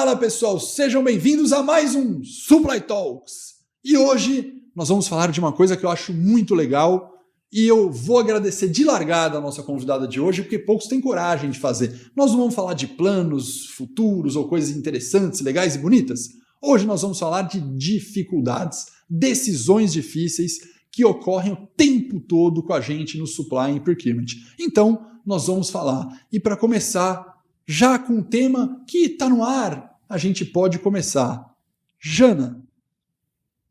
Fala pessoal, sejam bem-vindos a mais um Supply Talks. E hoje nós vamos falar de uma coisa que eu acho muito legal e eu vou agradecer de largada a nossa convidada de hoje, porque poucos têm coragem de fazer. Nós não vamos falar de planos futuros ou coisas interessantes, legais e bonitas. Hoje nós vamos falar de dificuldades, decisões difíceis que ocorrem o tempo todo com a gente no Supply and Procurement. Então, nós vamos falar. E para começar, já com um tema que está no ar, a gente pode começar. Jana,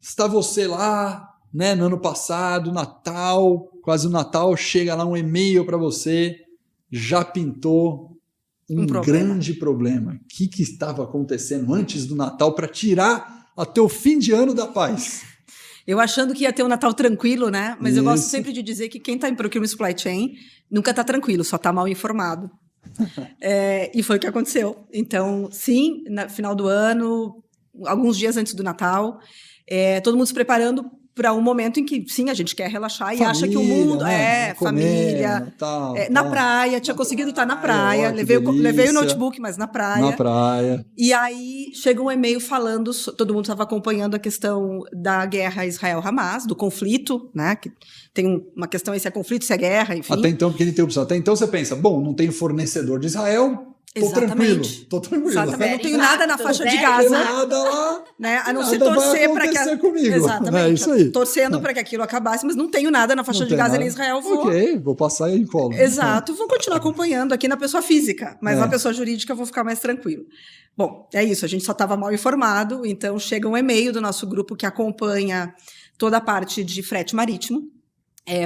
está você lá, né, no ano passado, Natal, quase o Natal, chega lá um e-mail para você, já pintou um grande problema. O que estava acontecendo antes do Natal para tirar até o fim de ano da paz? Eu achando que ia ter um Natal tranquilo, né? Mas eu gosto sempre de dizer que quem está em Procurement Supply Chain nunca está tranquilo, só está mal informado. E foi o que aconteceu. Então, sim, no final do ano, alguns dias antes do Natal, todo mundo se preparando para um momento em que, sim, a gente quer relaxar família, e acha que o mundo família, tal, na praia, tinha conseguido estar na praia, levei o notebook, mas na praia. E aí chega um e-mail falando, todo mundo estava acompanhando a questão da guerra Israel-Hamas, do conflito, né? Que tem uma questão aí se é conflito, se é guerra, enfim. Até então, porque não tem opção. Até então você pensa, bom, não tem fornecedor de Israel. Tô tranquilo. Exatamente. Não tenho nada na faixa de Gaza. Nada lá. Né? A não ser torcer para que comigo. Exatamente. É isso aí. Torcendo para que aquilo acabasse, mas não tenho nada na faixa de Gaza nem Israel. Vou passar e colo. Exato. Vou continuar acompanhando aqui na pessoa física, mas na pessoa jurídica eu vou ficar mais tranquilo. Bom, é isso. A gente só estava mal informado, então chega um e-mail do nosso grupo que acompanha toda a parte de frete marítimo.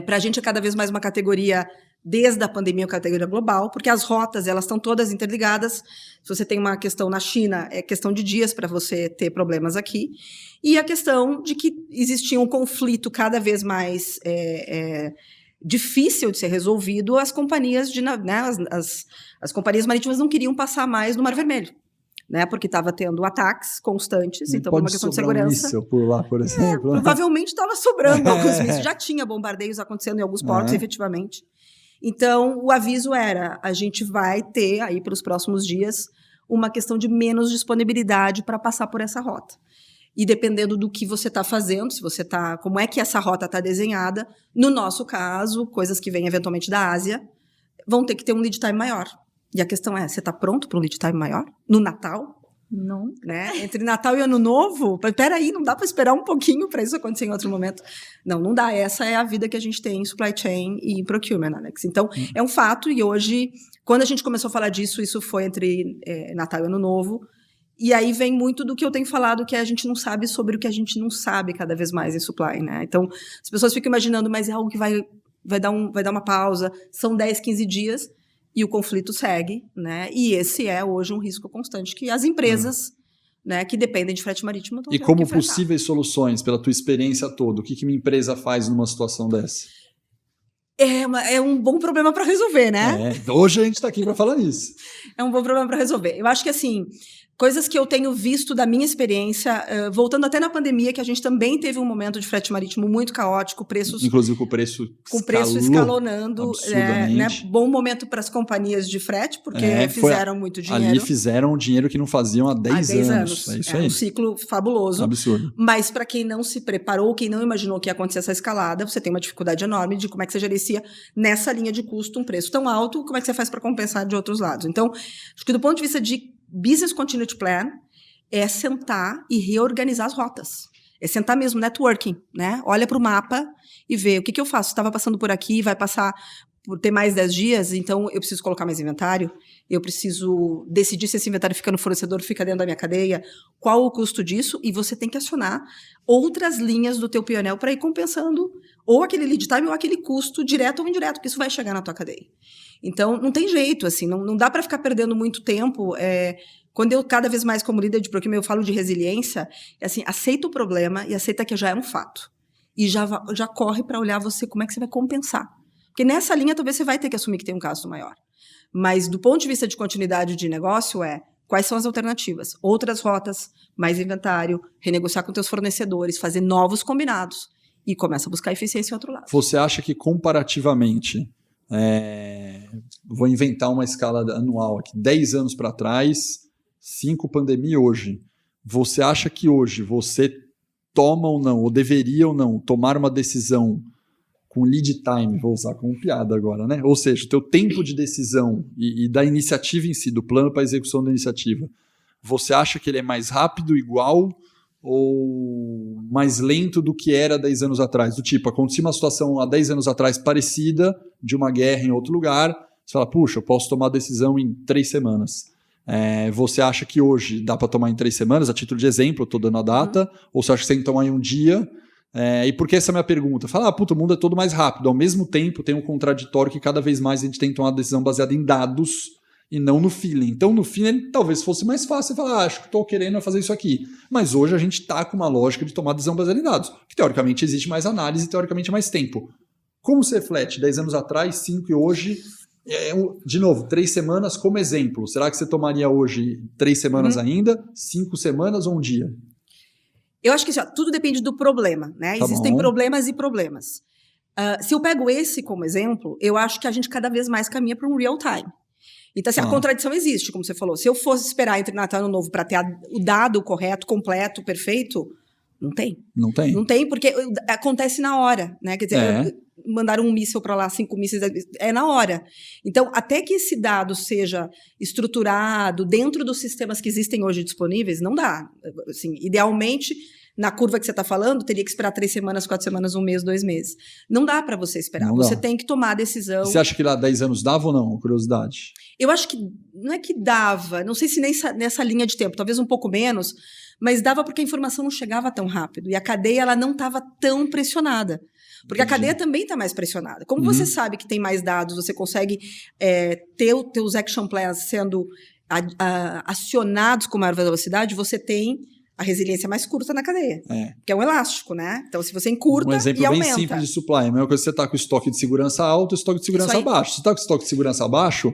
Para a gente é cada vez mais uma categoria, desde a pandemia, uma categoria global, porque as rotas, elas estão todas interligadas. Se você tem uma questão na China, é questão de dias para você ter problemas aqui. E a questão de que existia um conflito cada vez mais difícil de ser resolvido, as companhias, as companhias marítimas não queriam passar mais no Mar Vermelho. Né, porque estava tendo ataques constantes, então por uma questão de segurança. Um míssil por lá, por exemplo. Provavelmente estava sobrando alguns mísseis. Já tinha bombardeios acontecendo em alguns portos, efetivamente. Então, o aviso era, a gente vai ter aí para os próximos dias uma questão de menos disponibilidade para passar por essa rota. E dependendo do que você está fazendo, se você está, como é que essa rota está desenhada, no nosso caso, coisas que vêm eventualmente da Ásia, vão ter que ter um lead time maior. E a questão é, você está pronto para um lead time maior? No Natal? Não. Né? Entre Natal e Ano Novo? Peraí, não dá para esperar um pouquinho para isso acontecer em outro momento? Não dá. Essa é a vida que a gente tem em Supply Chain e em Procurement, Alex. Então, é um fato, e hoje, quando a gente começou a falar disso, isso foi entre Natal e Ano Novo, e aí vem muito do que eu tenho falado, que a gente não sabe sobre o que a gente não sabe cada vez mais em Supply, né? Então, as pessoas ficam imaginando, mas é algo que vai dar uma pausa, são 10, 15 dias, e o conflito segue, né? E esse é hoje um risco constante que as empresas, né, que dependem de frete marítimo estão tendo que enfrentar. E como possíveis soluções, pela tua experiência toda, o que uma empresa faz numa situação dessa? É um bom problema para resolver, né? Hoje a gente está aqui para falar nisso. É um bom problema para resolver. Eu acho que, assim, coisas que eu tenho visto da minha experiência, voltando até na pandemia, que a gente também teve um momento de frete marítimo muito caótico, preços... Inclusive com o preço escalonando. Né? Bom momento para as companhias de frete, porque fizeram muito dinheiro. Ali fizeram dinheiro que não faziam há 10 anos. É isso aí. Um ciclo fabuloso. Absurdo. Mas para quem não se preparou, quem não imaginou que ia acontecer essa escalada, você tem uma dificuldade enorme de como é que você gerencia nessa linha de custo um preço tão alto, como é que você faz para compensar de outros lados. Então, acho que do ponto de vista de Business Continuity Plan, é sentar e reorganizar as rotas. É sentar mesmo, networking, né? Olha para o mapa e vê o que eu faço. Estava passando por aqui, vai passar por ter mais 10 dias, então eu preciso colocar mais inventário, eu preciso decidir se esse inventário fica no fornecedor, fica dentro da minha cadeia, qual o custo disso, e você tem que acionar outras linhas do teu P&L para ir compensando ou aquele lead time ou aquele custo direto ou indireto, porque isso vai chegar na tua cadeia. Então, não tem jeito, assim, não dá para ficar perdendo muito tempo. Quando eu, cada vez mais como líder de procurement, eu falo de resiliência, assim, aceita o problema e aceita que já é um fato. E já corre para olhar você, como é que você vai compensar. Porque nessa linha, talvez você vai ter que assumir que tem um gasto maior. Mas, do ponto de vista de continuidade de negócio, quais são as alternativas? Outras rotas, mais inventário, renegociar com teus fornecedores, fazer novos combinados. E começa a buscar eficiência em outro lado. Você acha que, comparativamente, vou inventar uma escala anual aqui, 10 anos para trás, 5 pandemia hoje. Você acha que hoje você toma ou não, ou deveria ou não, tomar uma decisão com lead time, vou usar como piada agora, né? Ou seja, o teu tempo de decisão e da iniciativa em si, do plano para a execução da iniciativa, você acha que ele é mais rápido, igual ou mais lento do que era 10 anos atrás? Do tipo, acontecia uma situação há 10 anos atrás parecida, de uma guerra em outro lugar, você fala, puxa, eu posso tomar a decisão em 3 semanas. Você acha que hoje dá para tomar em 3 semanas, a título de exemplo, eu estou dando a data, ou você acha que você tem que tomar em um dia? E por que essa é a minha pergunta? Fala, puta, o mundo é todo mais rápido. Ao mesmo tempo, tem um contraditório que cada vez mais a gente tem que tomar uma decisão baseada em dados e não no feeling. Então, no feeling, talvez fosse mais fácil falar, acho que estou querendo fazer isso aqui. Mas hoje a gente está com uma lógica de tomar decisão baseada em dados, que teoricamente existe mais análise e teoricamente mais tempo. Como se reflete 10 anos atrás, 5 e hoje? De novo, 3 semanas como exemplo. Será que você tomaria hoje 3 semanas ainda, 5 semanas ou um dia? Eu acho que tudo depende do problema, né? Tá Existem bom. problemas e problemas. Se eu pego esse como exemplo, eu acho que a gente cada vez mais caminha para um real time. Então, assim, a contradição existe, como você falou. Se eu fosse esperar entre Natal e Ano Novo para ter o dado correto, completo, perfeito, não tem. Não tem. Não tem, porque acontece na hora, né? Quer dizer, mandaram um míssil para lá, 5 mísseis, é na hora. Então, até que esse dado seja estruturado dentro dos sistemas que existem hoje disponíveis, não dá. Assim, idealmente, na curva que você está falando, teria que esperar 3 semanas, 4 semanas, 1 mês, 2 meses. Não dá para você esperar. Não você dá. tem que tomar a decisão. E você acha que lá 10 anos dava ou não? Curiosidade. Eu acho que não é que dava, não sei se nessa linha de tempo, talvez um pouco menos, mas dava porque a informação não chegava tão rápido e a cadeia ela não estava tão pressionada. Porque a cadeia também está mais pressionada. Como você sabe que tem mais dados, você consegue ter os teus action plans sendo acionados com maior velocidade, você tem a resiliência mais curta na cadeia. Que é um elástico, né? Então, se você encurta um exemplo e bem aumenta. simples de supply. A mesma coisa que você está com o estoque de segurança alto e estoque de segurança baixo. Se você está com o estoque de segurança baixo,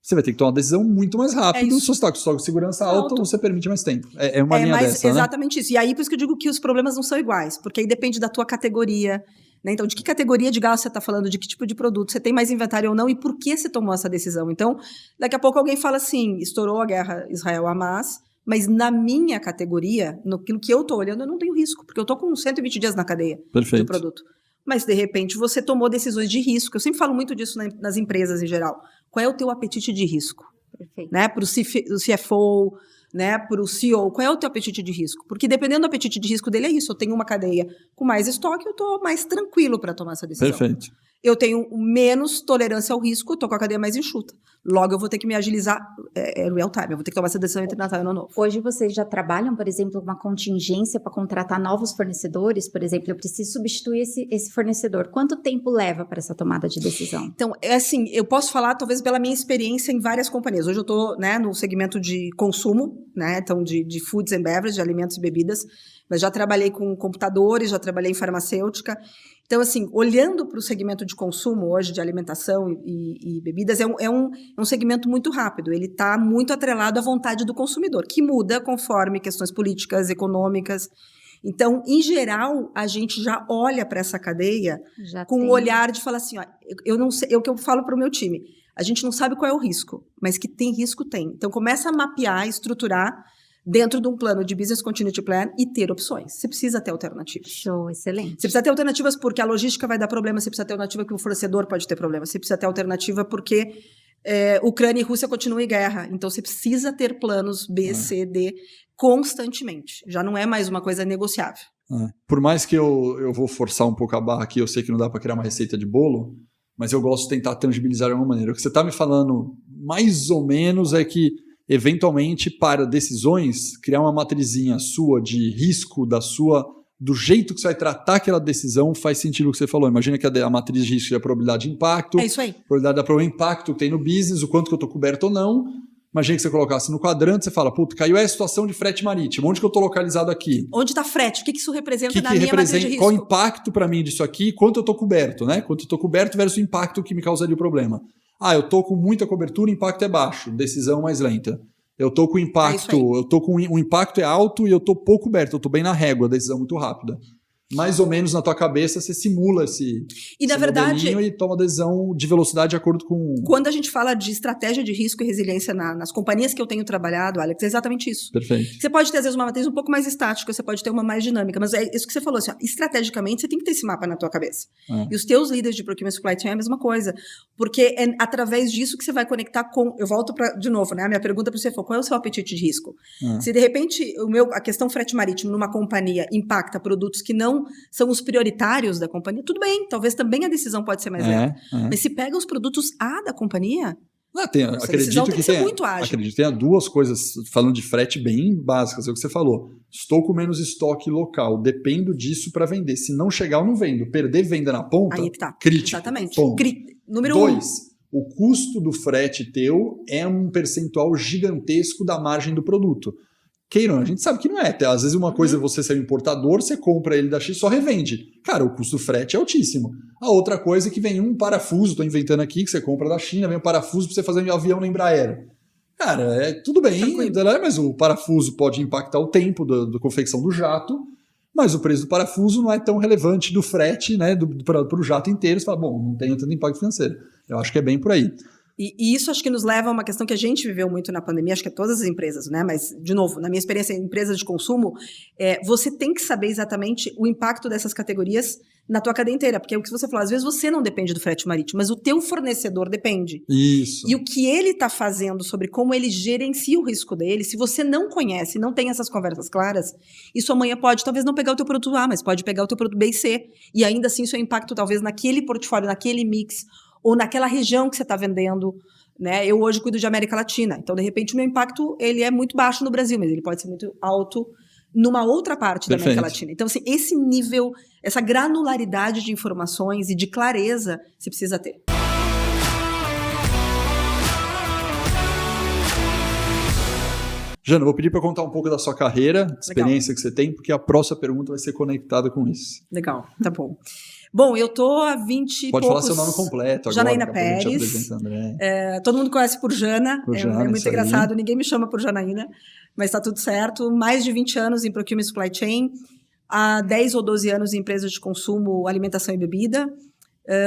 você vai ter que tomar uma decisão muito mais rápido. Se você está com o estoque de segurança alto, você permite mais tempo. É uma linha dessa, exatamente isso. E aí, por isso que eu digo que os problemas não são iguais. Porque aí depende da tua categoria. Né? Então, de que categoria de gás você está falando, de que tipo de produto, você tem mais inventário ou não, e por que você tomou essa decisão. Então, daqui a pouco alguém fala assim, estourou a guerra Israel-Hamas, mas na minha categoria, naquilo que eu estou olhando, eu não tenho risco, porque eu estou com 120 dias na cadeia do produto. Mas, de repente, você tomou decisões de risco. Eu sempre falo muito disso nas empresas em geral. Qual é o teu apetite de risco? Perfeito. Né? Para o CFO, né? Para o CEO, qual é o teu apetite de risco? Porque dependendo do apetite de risco dele, é isso. Eu tenho uma cadeia com mais estoque, eu estou mais tranquilo para tomar essa decisão. Perfeito. Eu tenho menos tolerância ao risco, eu estou com a cadeia mais enxuta. Logo, eu vou ter que me agilizar real time, eu vou ter que tomar essa decisão entre Natal e Ano Novo. Hoje vocês já trabalham, por exemplo, uma contingência para contratar novos fornecedores? Por exemplo, eu preciso substituir esse fornecedor. Quanto tempo leva para essa tomada de decisão? Então, assim, eu posso falar talvez pela minha experiência em várias companhias. Hoje eu estou, né, no segmento de consumo, né, então de foods and beverage, de alimentos e bebidas, mas já trabalhei com computadores, já trabalhei em farmacêutica. Então, assim, olhando para o segmento de consumo hoje, de alimentação e bebidas, é um segmento muito rápido. Ele está muito atrelado à vontade do consumidor, que muda conforme questões políticas, econômicas. Então, em geral, a gente já olha para essa cadeia com um olhar de falar assim, ó, eu não sei, é o que eu falo para o meu time, a gente não sabe qual é o risco, mas que tem risco, tem. Então, começa a mapear, estruturar dentro de um plano de Business Continuity Plan e ter opções. Você precisa ter alternativas. Show, excelente. Você precisa ter alternativas porque a logística vai dar problema, você precisa ter alternativa porque o fornecedor pode ter problema, você precisa ter alternativa porque Ucrânia e Rússia continuam em guerra. Então, você precisa ter planos B, C, D constantemente. Já não é mais uma coisa negociável. Por mais que eu vou forçar um pouco a barra aqui, eu sei que não dá para criar uma receita de bolo, mas eu gosto de tentar tangibilizar de alguma maneira. O que você está me falando, mais ou menos, é que eventualmente, para decisões, criar uma matrizinha sua de risco, do jeito que você vai tratar aquela decisão, faz sentido o que você falou. Imagina que a matriz de risco é a probabilidade de impacto, é isso aí. Probabilidade da probabilidade de impacto que tem no business, o quanto que eu estou coberto ou não. Imagina que você colocasse no quadrante, você fala, puta, caiu a situação de frete marítimo, onde que eu estou localizado aqui? Onde está frete? O que isso representa na minha matriz de risco? Qual o impacto para mim disso aqui? Quanto eu estou coberto, né? Quanto eu estou coberto versus o impacto que me causaria o problema. Eu estou com muita cobertura, o impacto é baixo, decisão mais lenta. Eu estou com impacto, o impacto é alto e eu estou pouco coberto, eu estou bem na régua, decisão muito rápida. mais ou menos na tua cabeça, você simula esse modelinho e toma decisão de velocidade de acordo com... Quando a gente fala de estratégia de risco e resiliência nas companhias que eu tenho trabalhado, Alex, é exatamente isso. Perfeito. Você pode ter, às vezes, uma matriz um pouco mais estática, você pode ter uma mais dinâmica, mas é isso que você falou, assim, ó, estrategicamente você tem que ter esse mapa na tua cabeça. E os teus líderes de procurement supply chain é a mesma coisa, porque é através disso que você vai conectar com... Eu volto de novo, né? A minha pergunta para você foi, qual é o seu apetite de risco? Se, de repente, a questão frete marítimo numa companhia impacta produtos que não são os prioritários da companhia, tudo bem, talvez também a decisão pode ser mais lenta. Mas se pega os produtos A da companhia, acredito que tenha duas coisas, falando de frete, bem básicas, é o que você falou. Estou com menos estoque local, dependo disso para vender. Se não chegar, eu não vendo. Perder venda na ponta, aí que tá. Crítico. Exatamente. Número 2, o custo do frete teu é um percentual gigantesco da margem do produto. Queiram, a gente sabe que não é. Às vezes uma coisa é você ser um importador, você compra ele da X e só revende. Cara, o custo do frete é altíssimo. A outra coisa é que vem um parafuso, estou inventando aqui, que você compra da China, vem um parafuso para você fazer um avião na Embraer. Cara, tudo bem, mas o parafuso pode impactar o tempo da confecção do jato, mas o preço do parafuso não é tão relevante do frete, né, para o jato inteiro. Você fala, bom, não tem tanto impacto financeiro. Eu acho que é bem por aí. E isso acho que nos leva a uma questão que a gente viveu muito na pandemia, acho que é todas as empresas, né? Mas, de novo, na minha experiência em empresas de consumo, você tem que saber exatamente o impacto dessas categorias na tua cadeia inteira, porque é o que você falou, às vezes você não depende do frete marítimo, mas o teu fornecedor depende. Isso. E o que ele está fazendo sobre como ele gerencia o risco dele, se você não conhece, não tem essas conversas claras, isso amanhã pode talvez não pegar o teu produto A, mas pode pegar o teu produto B e C, e ainda assim o seu impacto talvez naquele portfólio, naquele mix, ou naquela região que você está vendendo, né? Eu hoje cuido de América Latina, então de repente o meu impacto ele é muito baixo no Brasil, mas ele pode ser muito alto numa outra parte da América Latina. Então assim, esse nível, essa granularidade de informações e de clareza você precisa ter. Jana, vou pedir para contar um pouco da sua carreira, experiência que você tem, porque a próxima pergunta vai ser conectada com isso. Legal, tá bom. Bom, eu tô há 20 Pode poucos... falar seu nome completo agora. Janaína Pérez. Todo mundo conhece por Jana. É muito engraçado, ninguém me chama por Janaína, mas tá tudo certo. Mais de 20 anos em Procurement Supply Chain, há 10 ou 12 anos em empresas de consumo, alimentação e bebida,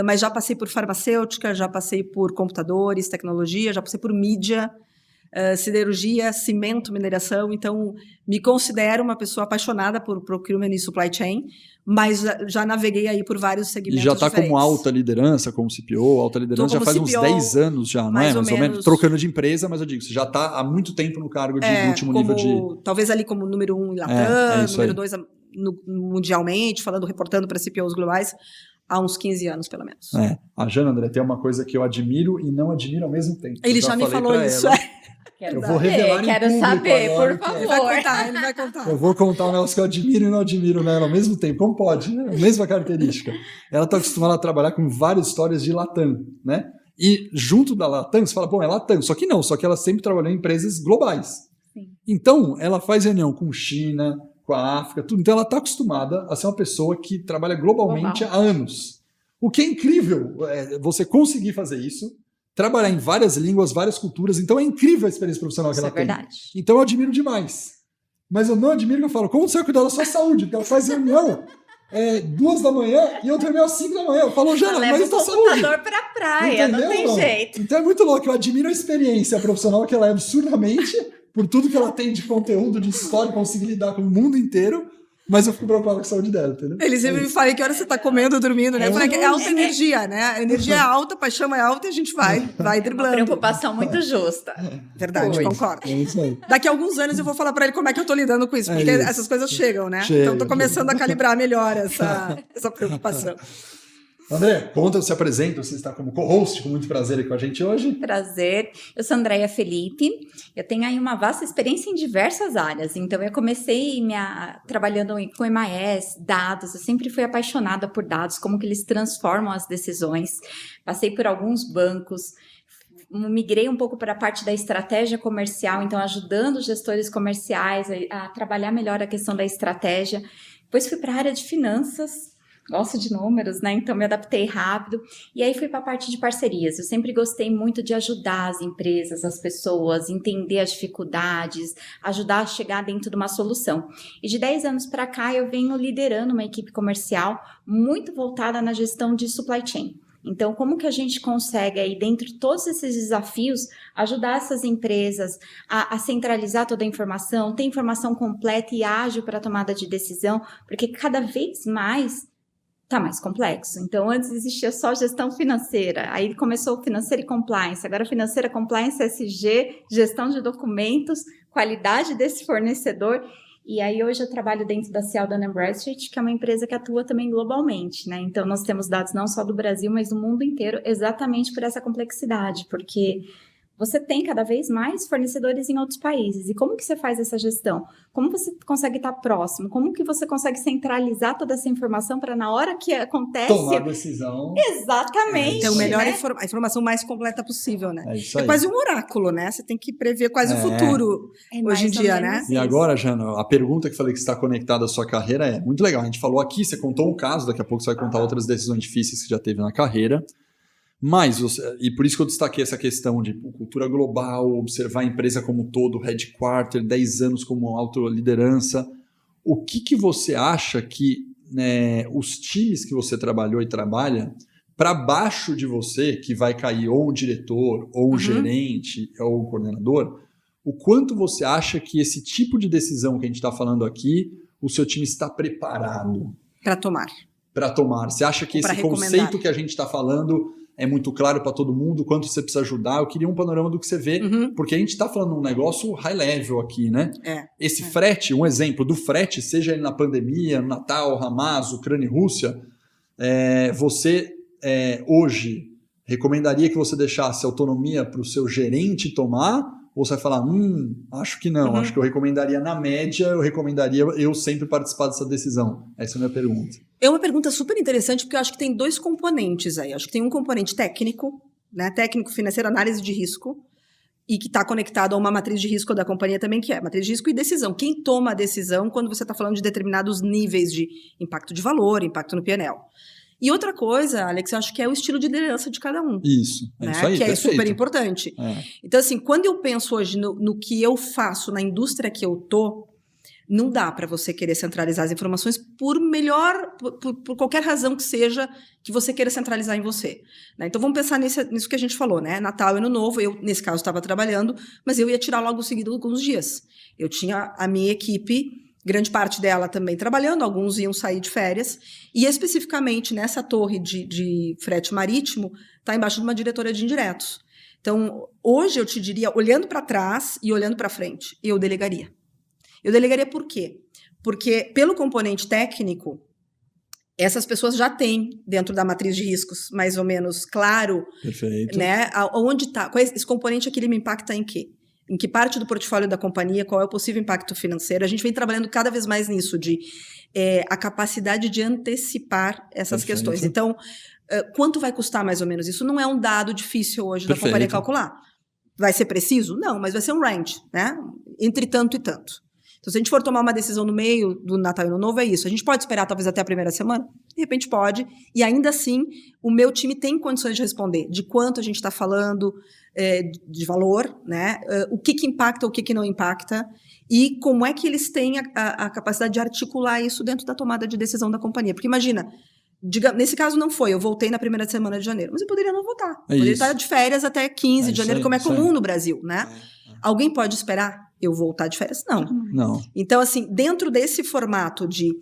mas já passei por farmacêutica, já passei por computadores, tecnologia, já passei por mídia, siderurgia, cimento, mineração, então me considero uma pessoa apaixonada por Procurement e Supply Chain, mas já naveguei aí por vários segmentos diferentes. E já está como alta liderança, como CPO, alta liderança já faz CPO, uns 10 anos já, não é? Mais ou menos, trocando de empresa, mas eu digo, você já está há muito tempo no cargo de último nível de... Talvez ali como número 1 em Latam, número 2 mundialmente, reportando para CPOs globais, há uns 15 anos, pelo menos. A Jana, André, tem uma coisa que eu admiro e não admiro ao mesmo tempo. Ele já me falou isso, Eu vou revelar quero saber, agora, por favor. Ele vai contar. Eu vou contar um negócio que eu admiro e não admiro nela ao mesmo tempo. Como pode? Né? A mesma característica. Ela está acostumada a trabalhar com várias histórias de Latam, né? E junto da Latam, você fala, bom, é Latam. Só que não, só que ela sempre trabalhou em empresas globais. Sim. Então, ela faz reunião com China, com a África, tudo. Então, ela está acostumada a ser uma pessoa que trabalha globalmente há anos. O que é incrível é você conseguir fazer isso, trabalhar em várias línguas, várias culturas. Então é incrível a experiência profissional que ela tem. Então eu admiro demais. Mas eu não admiro que eu falo, como você vai cuidar da sua saúde? Porque ela faz reunião 2 da manhã e eu termino às 5 da manhã. Eu falo, Jana, mas isso é saúde. Leva o computador pra praia, entendeu? Não tem jeito. Então é muito louco. Eu admiro a experiência profissional que ela é absurdamente, por tudo que ela tem de conteúdo, de história, conseguir lidar com o mundo inteiro. Mas eu fico preocupado com a saúde dela, entendeu? Ele sempre me fala que hora você tá comendo, dormindo, né? Eu falei que é alta energia, né? A energia é alta, a paixão é alta e a gente vai driblando. Uma preocupação muito justa. Verdade, concordo. Daqui a alguns anos eu vou falar pra ele como é que eu tô lidando com isso, porque essas coisas chegam, né? Então tô começando a calibrar melhor essa preocupação. André, conta, se apresenta, você está como co-host, com muito prazer aqui com a gente hoje. Prazer, eu sou Andréia Felipe, eu tenho aí uma vasta experiência em diversas áreas, então eu comecei trabalhando com MIS, dados, eu sempre fui apaixonada por dados, como que eles transformam as decisões, passei por alguns bancos, migrei um pouco para a parte da estratégia comercial, então ajudando os gestores comerciais a trabalhar melhor a questão da estratégia, depois fui para a área de finanças, gosto de números, né? Então me adaptei rápido. E aí fui para a parte de parcerias. Eu sempre gostei muito de ajudar as empresas, as pessoas, entender as dificuldades, ajudar a chegar dentro de uma solução. E de 10 anos para cá eu venho liderando uma equipe comercial muito voltada na gestão de supply chain. Então, como que a gente consegue aí, dentro de todos esses desafios, ajudar essas empresas a centralizar toda a informação, ter informação completa e ágil para a tomada de decisão, porque cada vez mais está mais complexo. Então, antes existia só gestão financeira, aí começou financeira e compliance, agora financeira, compliance, SG, gestão de documentos, qualidade desse fornecedor. E aí hoje eu trabalho dentro da Ciel Dun & Bradstreet, que é uma empresa que atua também globalmente, né? Então nós temos dados não só do Brasil, mas do mundo inteiro, exatamente por essa complexidade, porque você tem cada vez mais fornecedores em outros países. E como que você faz essa gestão? Como você consegue estar próximo? Como que você consegue centralizar toda essa informação para na hora que acontece... Tomar decisão. Exatamente. Então, melhor né? a informação mais completa possível, né? É isso aí. É quase um oráculo, né? Você tem que prever quase o futuro hoje em dia, né? E agora, Jana, a pergunta que falei que está conectada à sua carreira é muito legal. A gente falou aqui, você contou um caso, daqui a pouco você vai contar outras decisões difíceis que já teve na carreira. Mas, e por isso que eu destaquei essa questão de cultura global, observar a empresa como um todo, headquarter, 10 anos como autoliderança. O que você acha que os times que você trabalhou e trabalha, para baixo de você, que vai cair ou um diretor, ou um gerente, ou um coordenador, o quanto você acha que esse tipo de decisão que a gente está falando aqui, o seu time está preparado? Para tomar. Para tomar. Você acha que esse conceito que a gente está falando... é muito claro para todo mundo, quanto você precisa ajudar. Eu queria um panorama do que você vê, porque a gente está falando um negócio high level aqui, né? Esse frete, um exemplo do frete, seja ele na pandemia, no Natal, Hamas, Ucrânia e Rússia, você hoje recomendaria que você deixasse autonomia para o seu gerente tomar? Ou você vai falar, acho que não, acho que eu recomendaria na média, eu sempre participar dessa decisão? Essa é a minha pergunta. É uma pergunta super interessante, porque eu acho que tem 2 componentes aí. Eu acho que tem um componente técnico, né? Técnico, financeiro, análise de risco, e que está conectado a uma matriz de risco da companhia também, que é matriz de risco e decisão. Quem toma a decisão quando você está falando de determinados níveis de impacto de valor, impacto no P&L. E outra coisa, Alex, eu acho que é o estilo de liderança de cada um. Isso, né? Isso aí, que perfeito. é super importante. Então, assim, quando eu penso hoje no que eu faço, na indústria que eu tô, não dá para você querer centralizar as informações por qualquer razão que seja que você queira centralizar em você. Né? Então, vamos pensar nisso que a gente falou, né? Natal e Ano Novo, eu, nesse caso, estava trabalhando, mas eu ia tirar logo seguido alguns dias. Eu tinha a minha equipe, grande parte dela também trabalhando, alguns iam sair de férias, e especificamente nessa torre de frete marítimo, está embaixo de uma diretoria de indiretos. Então, hoje eu te diria, olhando para trás e olhando para frente, eu delegaria. Eu delegaria por quê? Porque, pelo componente técnico, essas pessoas já têm, dentro da matriz de riscos, mais ou menos claro, perfeito, né, onde está, esse componente aqui ele me impacta em quê? Em que parte do portfólio da companhia, qual é o possível impacto financeiro. A gente vem trabalhando cada vez mais nisso, de a capacidade de antecipar essas questões. Então, quanto vai custar mais ou menos? Isso não é um dado difícil hoje da companhia calcular. Vai ser preciso? Não, mas vai ser um range, né? Entre tanto e tanto. Então, se a gente for tomar uma decisão no meio do Natal e Ano Novo, é isso. A gente pode esperar talvez até a primeira semana? De repente pode. E ainda assim, o meu time tem condições de responder de quanto a gente está falando, de valor, né? O que impacta, o que não impacta, e como é que eles têm a capacidade de articular isso dentro da tomada de decisão da companhia. Porque imagina, nesse caso não foi, eu voltei na primeira semana de janeiro, mas eu poderia não voltar. Poderia estar de férias até 15 de janeiro, como é comum no Brasil, né? Alguém pode esperar eu voltar de férias? Não. Então, assim, dentro desse formato de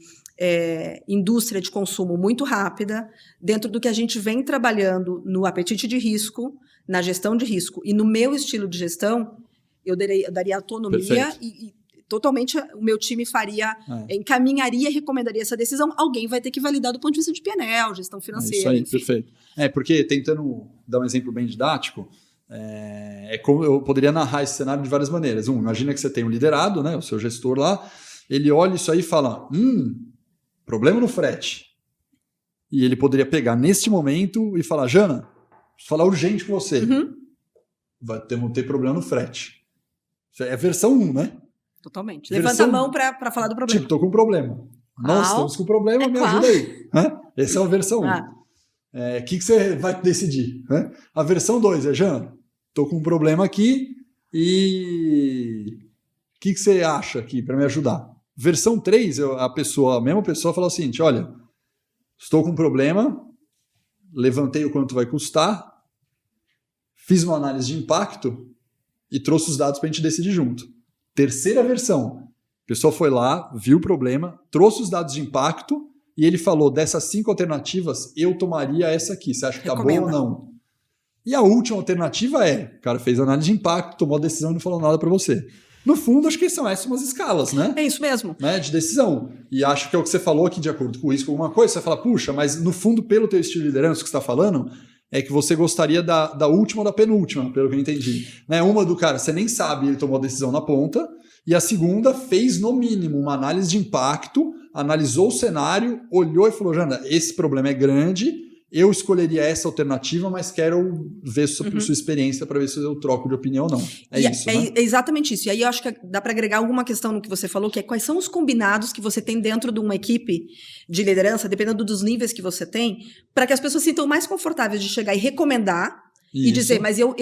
indústria de consumo muito rápida, dentro do que a gente vem trabalhando no apetite de risco, na gestão de risco e no meu estilo de gestão, eu daria autonomia e totalmente o meu time encaminharia e recomendaria essa decisão. Alguém vai ter que validar do ponto de vista de P&L, gestão financeira. Isso aí, enfim. perfeito. Porque, tentando dar um exemplo bem didático, como eu poderia narrar esse cenário de várias maneiras. Imagina que você tem um liderado, né, o seu gestor lá, ele olha isso aí e fala, problema no frete. E ele poderia pegar neste momento e falar, Jana, preciso falar urgente com você. Vamos ter problema no frete. É a versão 1, né? Totalmente. Levanta a mão para falar do problema. Estou com um problema. Nós estamos com problema, me ajuda aí. Essa é a versão 1. O que você vai decidir? Né? A versão 2 é, Jean, estou com um problema aqui e o que você acha aqui para me ajudar? Versão 3, a mesma pessoa fala o seguinte, olha, estou com um problema, levantei o quanto vai custar, fiz uma análise de impacto e trouxe os dados para a gente decidir junto. Terceira versão, a pessoa foi lá, viu o problema, trouxe os dados de impacto e ele falou, dessas 5 alternativas, eu tomaria essa aqui. Você acha que tá boa ou não? E a última alternativa o cara fez análise de impacto, tomou a decisão e não falou nada para você. No fundo, acho que são essas umas escalas, né? É isso mesmo. Né? De decisão. E acho que é o que você falou aqui, de acordo com o risco, alguma coisa, você fala, puxa, mas no fundo, pelo teu estilo de liderança que você está falando, é que você gostaria da última ou da penúltima, pelo que eu entendi. Né? Uma do cara, você nem sabe, ele tomou a decisão na ponta, e a segunda fez, no mínimo, uma análise de impacto, analisou o cenário, olhou e falou, Jana, esse problema é grande, eu escolheria essa alternativa, mas quero ver sua experiência para ver se eu troco de opinião ou não. Isso, né? É exatamente isso. E aí eu acho que dá para agregar alguma questão no que você falou, que é quais são os combinados que você tem dentro de uma equipe de liderança, dependendo dos níveis que você tem, para que as pessoas se sintam mais confortáveis de chegar e recomendar e dizer, mas eu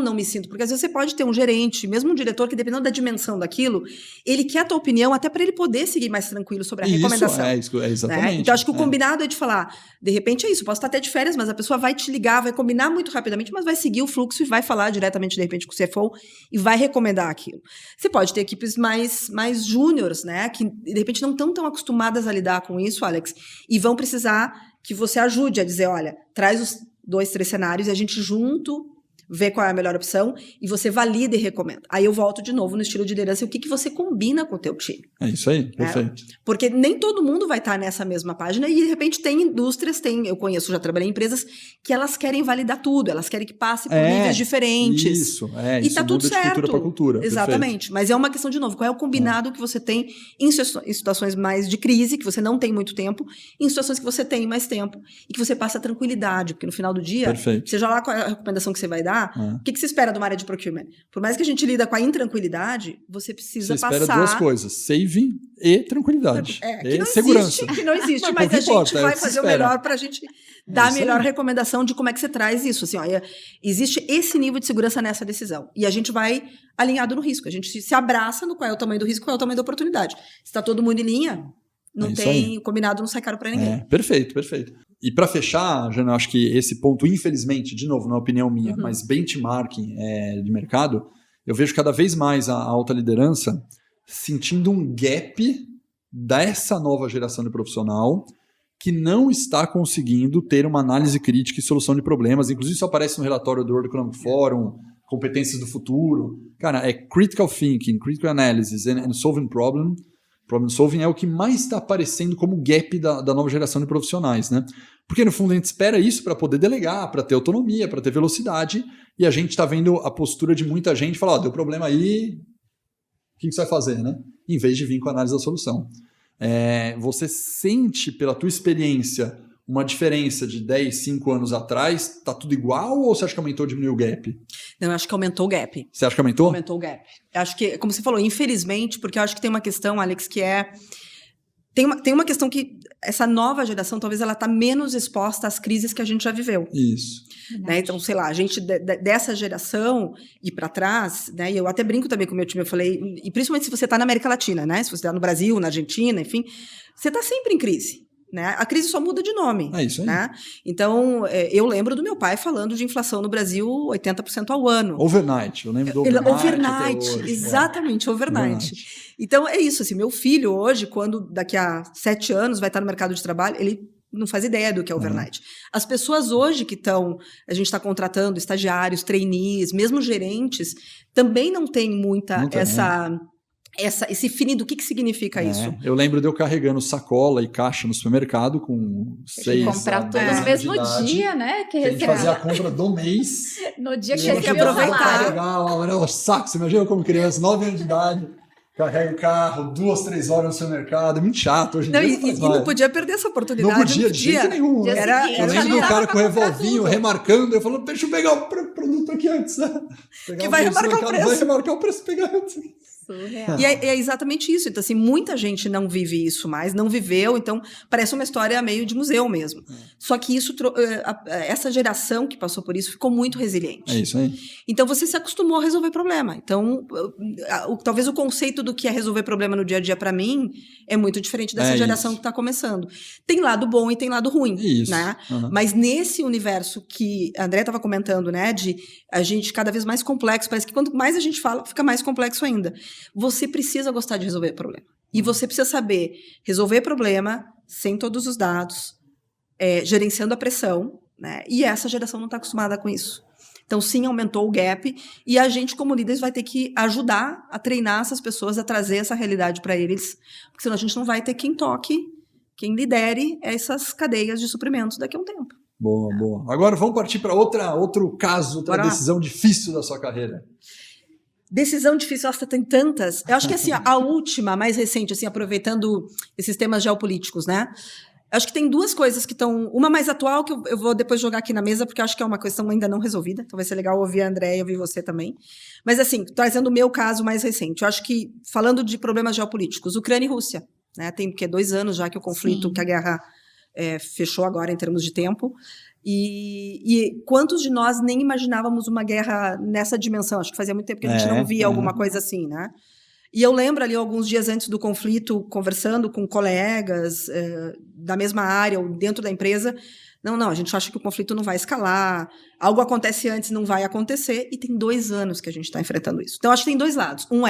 não me sinto. Porque às vezes você pode ter um gerente, mesmo um diretor, que dependendo da dimensão daquilo, ele quer a tua opinião até para ele poder seguir mais tranquilo sobre a recomendação. Exatamente. Né? Então acho que o combinado é de falar, de repente é isso, posso estar até de férias, mas a pessoa vai te ligar, vai combinar muito rapidamente, mas vai seguir o fluxo e vai falar diretamente, de repente, com o CFO e vai recomendar aquilo. Você pode ter equipes mais júniores, né, que de repente não estão tão acostumadas a lidar com isso, Alex, e vão precisar que você ajude a dizer, olha, traz os 2, 3 cenários e a gente junto vê qual é a melhor opção e você valida e recomenda. Aí eu volto de novo no estilo de liderança e o que você combina com o teu time. É isso aí, perfeito. Porque nem todo mundo vai estar nessa mesma página e de repente tem indústrias, eu conheço, já trabalhei em empresas que elas querem validar tudo, elas querem que passe por níveis diferentes. E está tudo certo. De cultura para cultura. Exatamente. Perfeito. Mas é uma questão, de novo, qual é o combinado que você tem em situações mais de crise, que você não tem muito tempo, em situações que você tem mais tempo e que você passa tranquilidade, porque no final do dia, seja lá qual é a recomendação que você vai dar, o que você espera de uma área de procurement? Por mais que a gente lida com a intranquilidade, você precisa passar... Você espera 2 coisas, saving e tranquilidade. Que segurança. Que não existe, mas a gente vai fazer o melhor para a gente dar a melhor recomendação de como é que você traz isso. Assim, existe esse nível de segurança nessa decisão. E a gente vai alinhado no risco. A gente se abraça no qual é o tamanho do risco, qual é o tamanho da oportunidade. Se está todo mundo em linha, não tem... O combinado não sai caro para ninguém. Perfeito. E para fechar, Jana, eu acho que esse ponto, infelizmente, de novo, na opinião minha, mas benchmarking de mercado, eu vejo cada vez mais a alta liderança sentindo um gap dessa nova geração de profissional que não está conseguindo ter uma análise crítica e solução de problemas. Inclusive, isso aparece no relatório do World Economic Forum, competências do futuro. Cara, é critical thinking, critical analysis and solving problem. Problem solving é o que mais está aparecendo como gap da nova geração de profissionais, né? Porque, no fundo, a gente espera isso para poder delegar, para ter autonomia, para ter velocidade, e a gente está vendo a postura de muita gente falar, deu problema aí, o que você vai fazer, né? Em vez de vir com a análise da solução. Você sente, pela tua experiência, uma diferença de 10, 5 anos atrás? Está tudo igual ou você acha que aumentou ou diminuiu o gap? Não, eu acho que aumentou o gap. Você acha que aumentou? Aumentou o gap. Eu acho que, como você falou, infelizmente, porque eu acho que tem uma questão, Alex, que é... Tem uma questão que essa nova geração, talvez ela está menos exposta às crises que a gente já viveu. Isso. Né? Então, sei lá, a gente dessa geração e para trás, né? E eu até brinco também com o meu time, eu falei, e principalmente se você está na América Latina, né? Se você está no Brasil, na Argentina, enfim, você está sempre em crise. Né? A crise só muda de nome. É isso aí. Né? Então, eu lembro do meu pai falando de inflação no Brasil 80% ao ano. Overnight, eu lembro do overnight. Exatamente, overnight. Então, é isso. Assim, meu filho hoje, quando daqui a 7 anos vai estar no mercado de trabalho, ele não faz ideia do que é overnight. As pessoas hoje que a gente está contratando, estagiários, trainees, mesmo gerentes, também não tem muita esse feeling do que significa isso. Eu lembro de eu carregando sacola e caixa no supermercado com 6 anos. Comprar tudo no mesmo dia, né? Que a gente fazia a compra do mês. No dia que tinha que aproveitar. Era um saco. Você imagina como criança, 9 anos de idade, carrega o carro, 2, 3 horas no supermercado. É muito chato. Hoje em dia e não podia perder essa oportunidade. Não podia, de jeito nenhum. Eu lembro do cara com o revolvinho, remarcando. Eu falo, deixa eu pegar o produto aqui antes. Que vai remarcar o preço. Vai remarcar o preço, pegar antes. Surreal. E é exatamente isso. Então, assim, muita gente não vive isso mais, não viveu, então parece uma história meio de museu mesmo. Só que isso, essa geração que passou por isso ficou muito resiliente. É isso aí. Então, você se acostumou a resolver problema. Então, talvez o conceito do que é resolver problema no dia a dia, para mim, é muito diferente dessa geração que está começando. Tem lado bom e tem lado ruim, isso. né? Mas nesse universo que a André estava comentando, né, de a gente cada vez mais complexo, parece que quanto mais a gente fala, fica mais complexo ainda. Você precisa gostar de resolver problema. E você precisa saber resolver problema sem todos os dados, gerenciando a pressão, né? E essa geração não está acostumada com isso. Então, sim, aumentou o gap, e a gente, como líderes, vai ter que ajudar a treinar essas pessoas a trazer essa realidade para eles, porque senão a gente não vai ter quem toque, quem lidere essas cadeias de suprimentos daqui a um tempo. Boa, boa. Agora vamos partir para outro caso, outra decisão difícil da sua carreira. Decisão difícil, nossa, tem tantas. Eu acho que assim, a última, mais recente, assim, aproveitando esses temas geopolíticos, né? Eu acho que tem duas coisas que estão... Uma mais atual, que eu vou depois jogar aqui na mesa, porque eu acho que é uma questão ainda não resolvida. Então vai ser legal ouvir a André e ouvir você também. Mas assim, trazendo o meu caso mais recente. Eu acho que, falando de problemas geopolíticos, Ucrânia e Rússia, né? Tem 2 anos já que o conflito, que a guerra fechou agora em termos de tempo. E quantos de nós nem imaginávamos uma guerra nessa dimensão? Acho que fazia muito tempo que a gente não via alguma coisa assim, né? E eu lembro ali, alguns dias antes do conflito, conversando com colegas da mesma área ou dentro da empresa, não, a gente acha que o conflito não vai escalar, algo acontece antes, não vai acontecer, e tem 2 anos que a gente está enfrentando isso. Então, acho que tem 2 lados. Um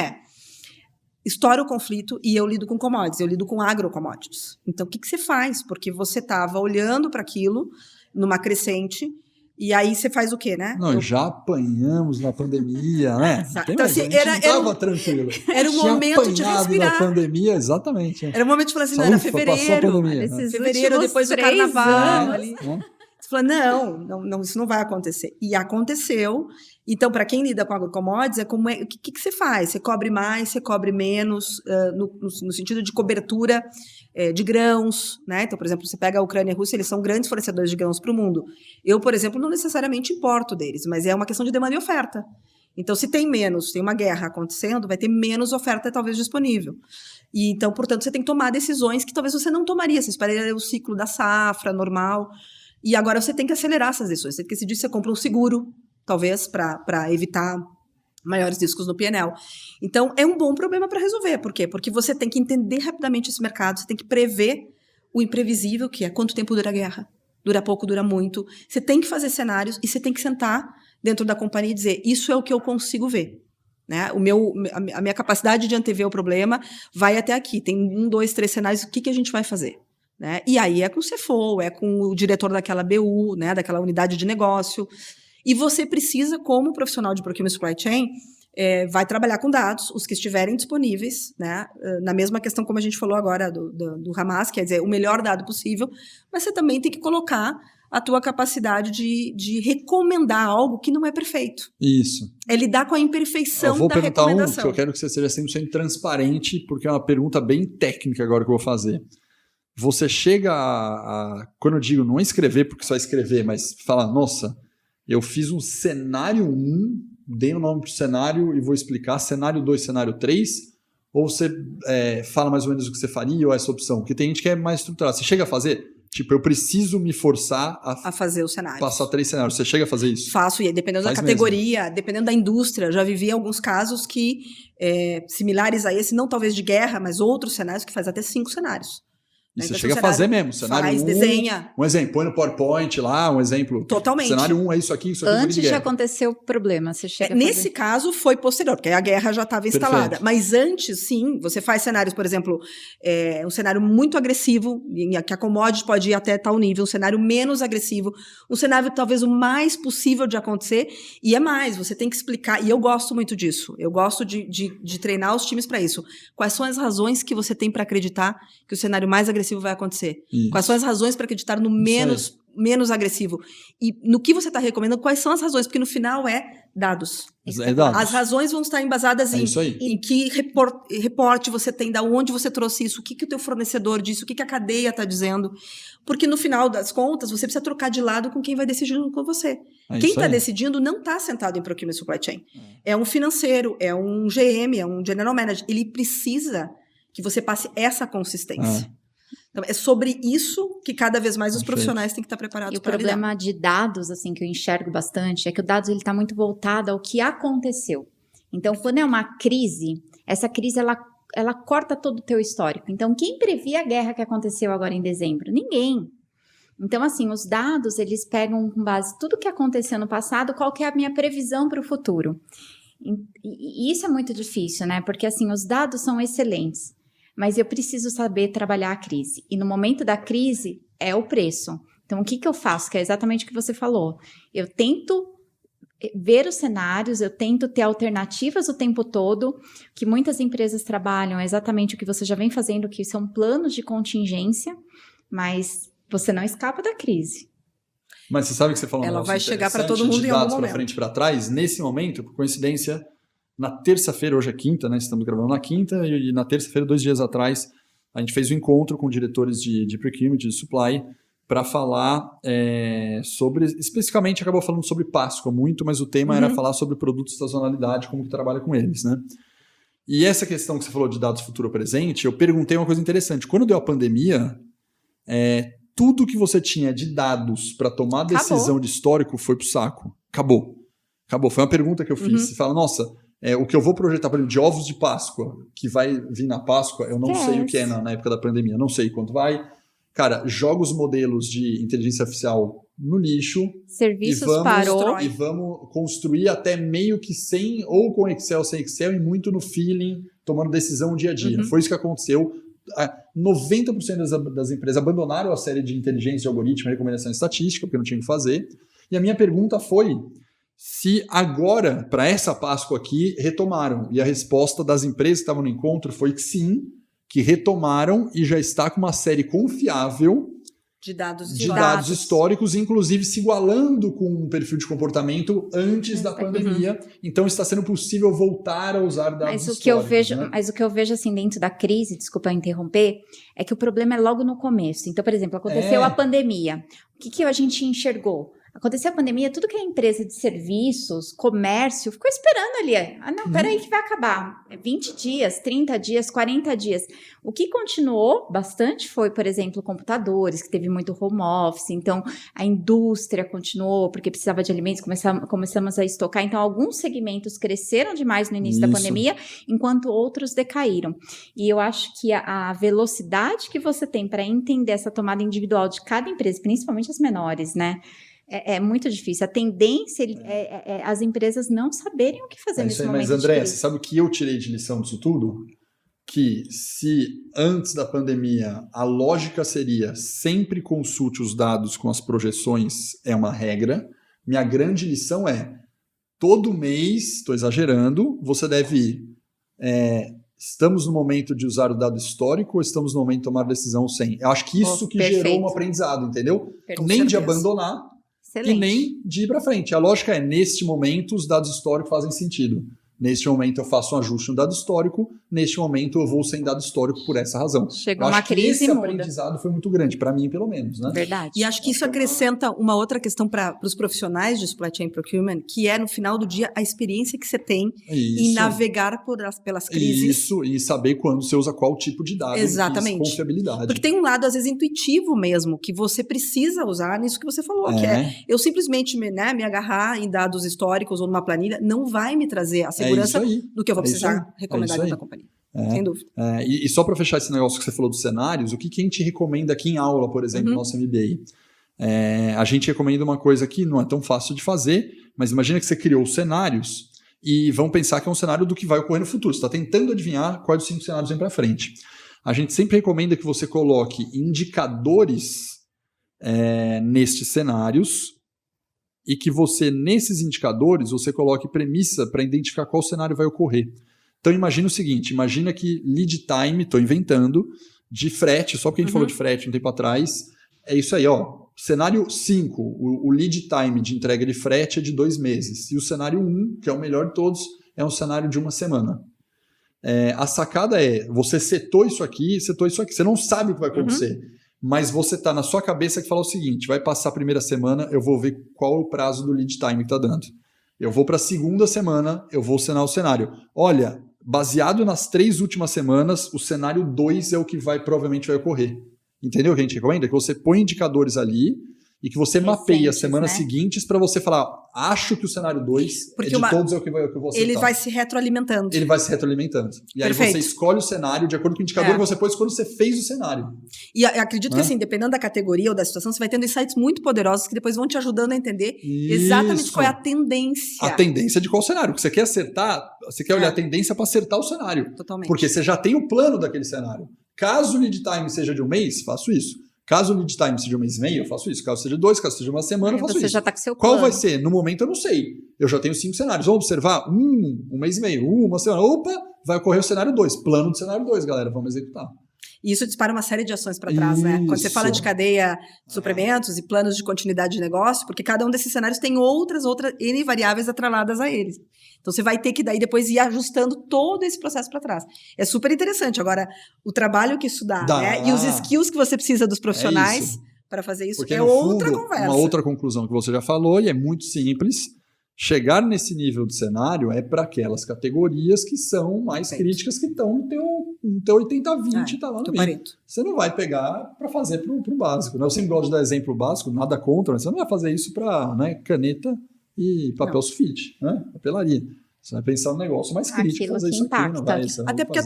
estoura o conflito e eu lido com commodities, eu lido com agrocommodities. Então, o que você faz? Porque você estava olhando para aquilo numa crescente, e aí você faz o quê, né? Já apanhamos na pandemia, né? Então, assim, estava tranquilo. Era um momento de respirar. Na pandemia, exatamente. Era um momento de falar assim, não, era fevereiro. Fevereiro, depois do carnaval. Ali. Você fala, não, isso não vai acontecer. E aconteceu. Então, para quem lida com agrocommodities, o que você faz? Você cobre mais, você cobre menos, no sentido de cobertura de grãos, né? Então, por exemplo, você pega a Ucrânia e a Rússia, eles são grandes fornecedores de grãos para o mundo. Eu, por exemplo, não necessariamente importo deles, mas é uma questão de demanda e oferta. Então, se tem uma guerra acontecendo, vai ter menos oferta talvez disponível. E então, portanto, você tem que tomar decisões que talvez você não tomaria, você esperaria o ciclo da safra normal. E agora você tem que acelerar essas decisões. Você tem que decidir se você compra um seguro, talvez, para evitar maiores riscos no P&L. Então, é um bom problema para resolver. Por quê? Porque você tem que entender rapidamente esse mercado, você tem que prever o imprevisível, que é quanto tempo dura a guerra. Dura pouco, dura muito. Você tem que fazer cenários e você tem que sentar dentro da companhia e dizer, isso é o que eu consigo ver. Né? A minha capacidade de antever o problema vai até aqui. Tem 1, 2, 3 cenários, o que a gente vai fazer? Né? E aí é com o CFO, é com o diretor daquela BU, né, daquela unidade de negócio. E você precisa, como profissional de Procurement Supply Chain, vai trabalhar com dados, os que estiverem disponíveis, né, na mesma questão como a gente falou agora do Hamas, quer dizer, o melhor dado possível, mas você também tem que colocar a tua capacidade de recomendar algo que não é perfeito. Isso. É lidar com a imperfeição da recomendação. Eu vou perguntar que eu quero que você seja 100% transparente, porque é uma pergunta bem técnica agora que eu vou fazer. Você chega quando eu digo não escrever, porque só escrever, mas falar, nossa, eu fiz um cenário 1, dei o nome para o cenário e vou explicar cenário 2, cenário 3, ou você fala mais ou menos o que você faria ou essa opção? Porque tem gente que é mais estruturada. Você chega a fazer? Tipo, eu preciso me forçar a fazer os cenários. Passar 3 cenários. Você chega a fazer isso? Faço, e dependendo da categoria, dependendo da indústria, já vivi alguns casos que, similares a esse, não talvez de guerra, mas outros cenários que faz até 5 cenários. E você chega a fazer mesmo, cenário 1, desenha. Um exemplo, põe no PowerPoint lá, um exemplo. Totalmente. Cenário 1 é isso aqui. Antes de acontecer o problema, você chega nesse caso foi posterior, porque a guerra já estava instalada. Perfeito. Mas antes, sim, você faz cenários, por exemplo, um cenário muito agressivo, que a commodity pode ir até tal nível, um cenário menos agressivo, um cenário talvez o mais possível de acontecer, e é mais, você tem que explicar, e eu gosto muito disso, eu gosto de treinar os times para isso. Quais são as razões que você tem para acreditar que o cenário mais agressivo vai acontecer? Isso. Quais são as razões para acreditar no menos menos agressivo. E no que você está recomendando, quais são as razões? Porque no final é dados. Dados. As razões vão estar embasadas em que reporte você tem, da onde você trouxe isso, o que o teu fornecedor disse, o que a cadeia está dizendo. Porque no final das contas, você precisa trocar de lado com quem vai decidir com você. Quem está decidindo não está sentado em Procurement Supply Chain. É um financeiro, é um GM, é um General Manager. Ele precisa que você passe essa consistência. Então, é sobre isso que cada vez mais os profissionais têm que estar preparados para lidar. E o problema de dados, assim, que eu enxergo bastante, é que o dados está muito voltado ao que aconteceu. Então, quando é uma crise, essa crise, ela corta todo o teu histórico. Então, quem previa a guerra que aconteceu agora em dezembro? Ninguém. Então, assim, os dados, eles pegam com base tudo que aconteceu no passado, qual que é a minha previsão para o futuro. E isso é muito difícil, né? Porque, assim, os dados são excelentes. Mas eu preciso saber trabalhar a crise. E no momento da crise, é o preço. Então, o que eu faço? Que é exatamente o que você falou. Eu tento ver os cenários, eu tento ter alternativas o tempo todo, que muitas empresas trabalham, é exatamente o que você já vem fazendo, que são planos de contingência, mas você não escapa da crise. Mas você sabe que você falou ela vai chegar para todo mundo em algum momento. Para frente e para trás, nesse momento, por coincidência, na terça-feira, hoje é quinta, né? Estamos gravando na quinta, e na terça-feira, 2 dias atrás, a gente fez um encontro com diretores de procurement, de supply, para falar sobre, especificamente acabou falando sobre Páscoa muito, mas o tema era falar sobre produtos de sazonalidade, como que trabalha com eles, né? E essa questão que você falou de dados futuro-presente, eu perguntei uma coisa interessante. Quando deu a pandemia, tudo que você tinha de dados para tomar decisão de histórico foi pro saco. Acabou. Foi uma pergunta que eu fiz. Você fala, nossa, o que eu vou projetar, por exemplo, de ovos de Páscoa, que vai vir na Páscoa, eu não sei o que é na época da pandemia, não sei quanto vai. Cara, joga os modelos de inteligência artificial no lixo. Serviços parou. E vamos construir até meio que sem, ou com Excel, sem Excel, e muito no feeling, tomando decisão dia a dia. Foi isso que aconteceu. 90% das empresas abandonaram a série de inteligência de algoritmo e recomendação estatística, porque não tinha o que fazer. E a minha pergunta foi se agora, para essa Páscoa aqui, retomaram. E a resposta das empresas que estavam no encontro foi que sim, que retomaram e já está com uma série confiável de dados históricos, inclusive se igualando com um perfil de comportamento antes da pandemia. Então está sendo possível voltar a usar dados históricos. Mas o que eu vejo assim dentro da crise, desculpa interromper, é que o problema é logo no começo. Então, por exemplo, aconteceu a pandemia. O que a gente enxergou? Aconteceu a pandemia, tudo que é empresa de serviços, comércio, ficou esperando ali. Peraí que vai acabar. 20 dias, 30 dias, 40 dias. O que continuou bastante foi, por exemplo, computadores, que teve muito home office. Então, a indústria continuou, porque precisava de alimentos, começamos a estocar. Então, alguns segmentos cresceram demais no início da pandemia, enquanto outros decaíram. E eu acho que a velocidade que você tem para entender essa tomada individual de cada empresa, principalmente as menores, né? É muito difícil. A tendência é as empresas não saberem o que fazer nesse momento. Mas, André, você sabe o que eu tirei de lição disso tudo? Que se antes da pandemia a lógica seria sempre consulte os dados com as projeções, é uma regra. Minha grande lição é, todo mês, estou exagerando, você deve ir. Estamos no momento de usar o dado histórico ou estamos no momento de tomar decisão sem? Eu acho que isso que gerou um aprendizado, entendeu? Nem de abandonar, excelente. E nem de ir para frente. A lógica é, neste momento, os dados históricos fazem sentido. Neste momento eu faço um ajuste no dado histórico, neste momento eu vou sem dado histórico por essa razão. Chega uma crise e muda. Esse aprendizado foi muito grande, para mim pelo menos, né? Verdade. E acho que isso acrescenta uma outra questão para os profissionais de supply chain procurement, que é no final do dia a experiência que você tem em navegar pelas crises. Isso, e saber quando você usa qual tipo de dado. Exatamente. E confiabilidade. Porque tem um lado, às vezes, intuitivo mesmo, que você precisa usar nisso que você falou, que é eu simplesmente me agarrar em dados históricos ou numa planilha, não vai me trazer a segurança do que eu vou precisar recomendar dentro da companhia. Sem dúvida. E só para fechar esse negócio que você falou dos cenários, o que a gente recomenda aqui em aula, por exemplo, no nosso MBA? A gente recomenda uma coisa que não é tão fácil de fazer, mas imagina que você criou cenários e vão pensar que é um cenário do que vai ocorrer no futuro. Você está tentando adivinhar quais dos 5 cenários vêm para frente. A gente sempre recomenda que você coloque indicadores nestes cenários e que você, nesses indicadores, você coloque premissa para identificar qual cenário vai ocorrer. Então, imagina o seguinte, imagina que lead time, estou inventando, de frete, só porque a gente falou de frete um tempo atrás, é isso aí, ó, cenário 5, o lead time de entrega de frete é de 2 meses. E o cenário 1, que é o melhor de todos, é um cenário de 1 semana. A sacada é, você setou isso aqui, você não sabe o que vai acontecer, mas você está na sua cabeça que fala o seguinte, vai passar a primeira semana, eu vou ver qual é o prazo do lead time que está dando. Eu vou para a segunda semana, eu vou cenar o cenário. Olha, baseado nas 3 últimas semanas, o cenário 2 é o que provavelmente vai ocorrer. Entendeu o que a gente recomenda? Que você põe indicadores ali e que você mapeia as semanas seguintes para você falar, acho que o cenário 2 de todos é o que eu vou acertar. Ele vai se retroalimentando. Ele vai se retroalimentando. E aí você escolhe o cenário de acordo com o indicador que você pôs quando você fez o cenário. E acredito que, assim, dependendo da categoria ou da situação, você vai tendo insights muito poderosos que depois vão te ajudando a entender exatamente qual é a tendência. A tendência de qual cenário. Porque você quer acertar, você quer olhar a tendência para acertar o cenário. Totalmente. Porque você já tem o plano daquele cenário. Caso o lead time seja de 1 mês, faço isso. Caso o lead time seja de 1 mês e meio, eu faço isso. Caso seja 2, caso seja 1 semana, eu faço isso. Você já está com seu plano. Qual vai ser? No momento eu não sei. Eu já tenho 5 cenários. Vamos observar? 1 mês e meio, 1 semana. Opa, vai ocorrer o cenário 2. Plano do cenário 2, galera. Vamos executar. E isso dispara uma série de ações para trás, né? Quando você fala de cadeia de suprimentos e planos de continuidade de negócio, porque cada um desses cenários tem outras N variáveis atreladas a eles. Então, você vai ter que daí depois ir ajustando todo esse processo para trás. É super interessante. Agora, o trabalho que isso dá. Né? E os skills que você precisa dos profissionais para fazer isso porque, outra conversa. Uma outra conclusão que você já falou, e é muito simples, chegar nesse nível de cenário é para aquelas categorias que são mais críticas, que estão no teu 80-20, está lá no meio. Você não vai pegar para fazer para o básico. Né? Eu sempre gosto de dar exemplo básico, nada contra, mas você não vai fazer isso para caneta e papel sulfite, né? Papelaria. Você vai pensar no negócio mais crítico, fazer isso aqui, não vai. Até porque as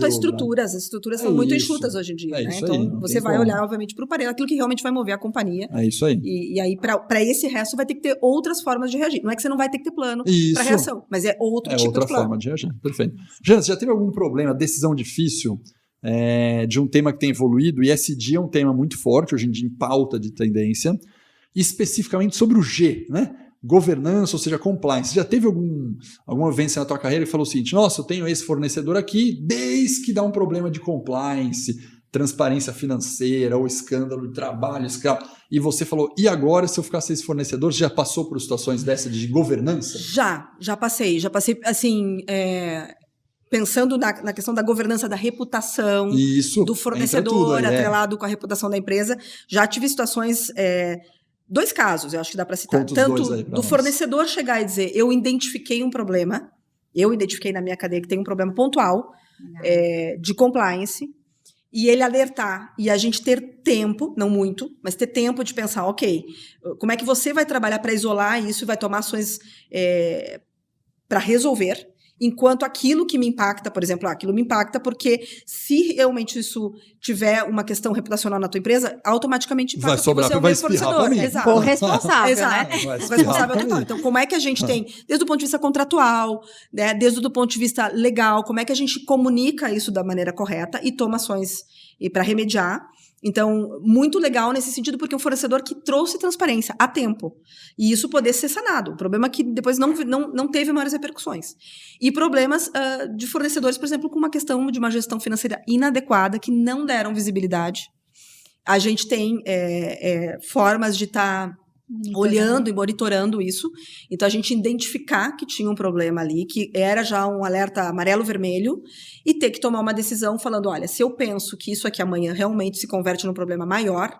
estruturas são muito enxutas hoje em dia, né? Então, você vai olhar, obviamente, para o parede, aquilo que realmente vai mover a companhia. É isso aí. E aí, para esse resto, vai ter que ter outras formas de reagir. Não é que você não vai ter que ter plano para reação, mas é outro tipo de plano. É outra forma de reagir, perfeito. Jana, você já teve algum problema, decisão difícil, de um tema que tem evoluído, e ESG é um tema muito forte, hoje em dia, em pauta de tendência, especificamente sobre o G, né? Governança, ou seja, compliance. Você já teve alguma vivência na tua carreira que falou o seguinte, nossa, eu tenho esse fornecedor aqui, desde que dá um problema de compliance, transparência financeira, ou escândalo de trabalho, e você falou, e agora se eu ficar sem esse fornecedor, você já passou por situações dessa de governança? Já passei, assim, pensando na questão da governança da reputação, do fornecedor, atrelado com a reputação da empresa, já tive situações... 2 casos, eu acho que dá para citar. Tanto do fornecedor chegar e dizer, eu identifiquei um problema, eu identifiquei na minha cadeia que tem um problema pontual de compliance, e ele alertar, e a gente ter tempo, não muito, mas ter tempo de pensar, ok, como é que você vai trabalhar para isolar isso e vai tomar ações para resolver, enquanto aquilo que me impacta, por exemplo, aquilo me impacta porque se realmente isso tiver uma questão reputacional na tua empresa, automaticamente impacta vai sobrar, você é vai fornecedor. Exato. Corresponsável, exato. Né? Responsável total. Então, como é que a gente tem, desde o ponto de vista contratual, né, desde o ponto de vista legal, como é que a gente comunica isso da maneira correta e toma ações para remediar? Então, muito legal nesse sentido, porque é um fornecedor que trouxe transparência a tempo. E isso poder ser sanado. O problema é que depois não teve maiores repercussões. E problemas de fornecedores, por exemplo, com uma questão de uma gestão financeira inadequada, que não deram visibilidade. A gente tem formas de estar olhando e monitorando isso. Então, a gente identificar que tinha um problema ali, que era já um alerta amarelo-vermelho, e ter que tomar uma decisão falando, olha, se eu penso que isso aqui amanhã realmente se converte num problema maior,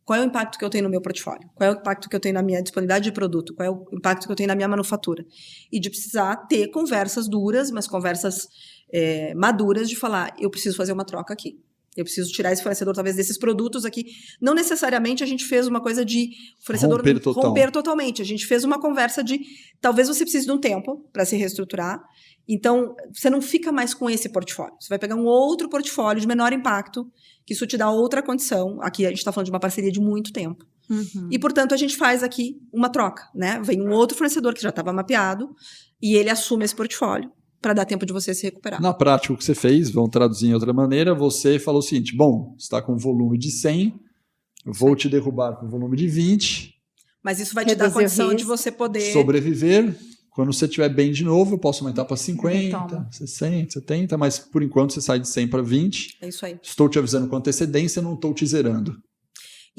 qual é o impacto que eu tenho no meu portfólio? Qual é o impacto que eu tenho na minha disponibilidade de produto? Qual é o impacto que eu tenho na minha manufatura? E de precisar ter conversas duras, mas conversas maduras de falar, eu preciso fazer uma troca aqui. Eu preciso tirar esse fornecedor, talvez, desses produtos aqui. Não necessariamente a gente fez uma coisa de fornecedor romper totalmente. A gente fez uma conversa de, talvez você precise de um tempo para se reestruturar. Então, você não fica mais com esse portfólio. Você vai pegar um outro portfólio de menor impacto, que isso te dá outra condição. Aqui a gente está falando de uma parceria de muito tempo. Uhum. E, portanto, a gente faz aqui uma troca, né? Vem um outro fornecedor que já estava mapeado e ele assume esse portfólio para dar tempo de você se recuperar. Na prática, o que você fez, vamos traduzir em outra maneira, você falou o seguinte, bom, você está com um volume de 100, eu vou te derrubar com um volume de 20. Mas isso vai te dar a condição de você poder... sobreviver. Quando você estiver bem de novo, eu posso aumentar para 50, 60, 70, mas por enquanto você sai de 100 para 20. É isso aí. Estou te avisando com antecedência, não estou te zerando.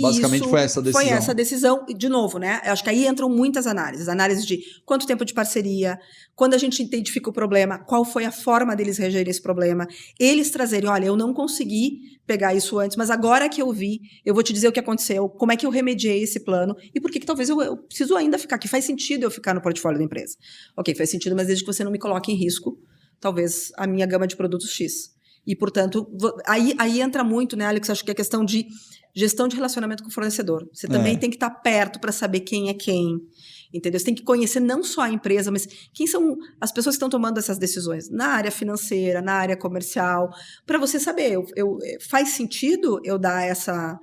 Basicamente foi essa decisão. Foi essa decisão, de novo, né? Eu acho que aí entram muitas análises. Análises de quanto tempo de parceria, quando a gente identifica o problema, qual foi a forma deles regerem esse problema, eles trazerem, olha, eu não consegui pegar isso antes, mas agora que eu vi, eu vou te dizer o que aconteceu, como é que eu remediei esse plano e por que talvez eu preciso ainda ficar aqui. Faz sentido eu ficar no portfólio da empresa. Ok, faz sentido, mas desde que você não me coloque em risco, talvez a minha gama de produtos X. E, portanto, aí entra muito, né, Alex? Acho que é questão de gestão de relacionamento com o fornecedor. Você também tem que estar perto para saber quem é quem, entendeu? Você tem que conhecer não só a empresa, mas quem são as pessoas que estão tomando essas decisões na área financeira, na área comercial, para você saber, faz sentido eu dar essa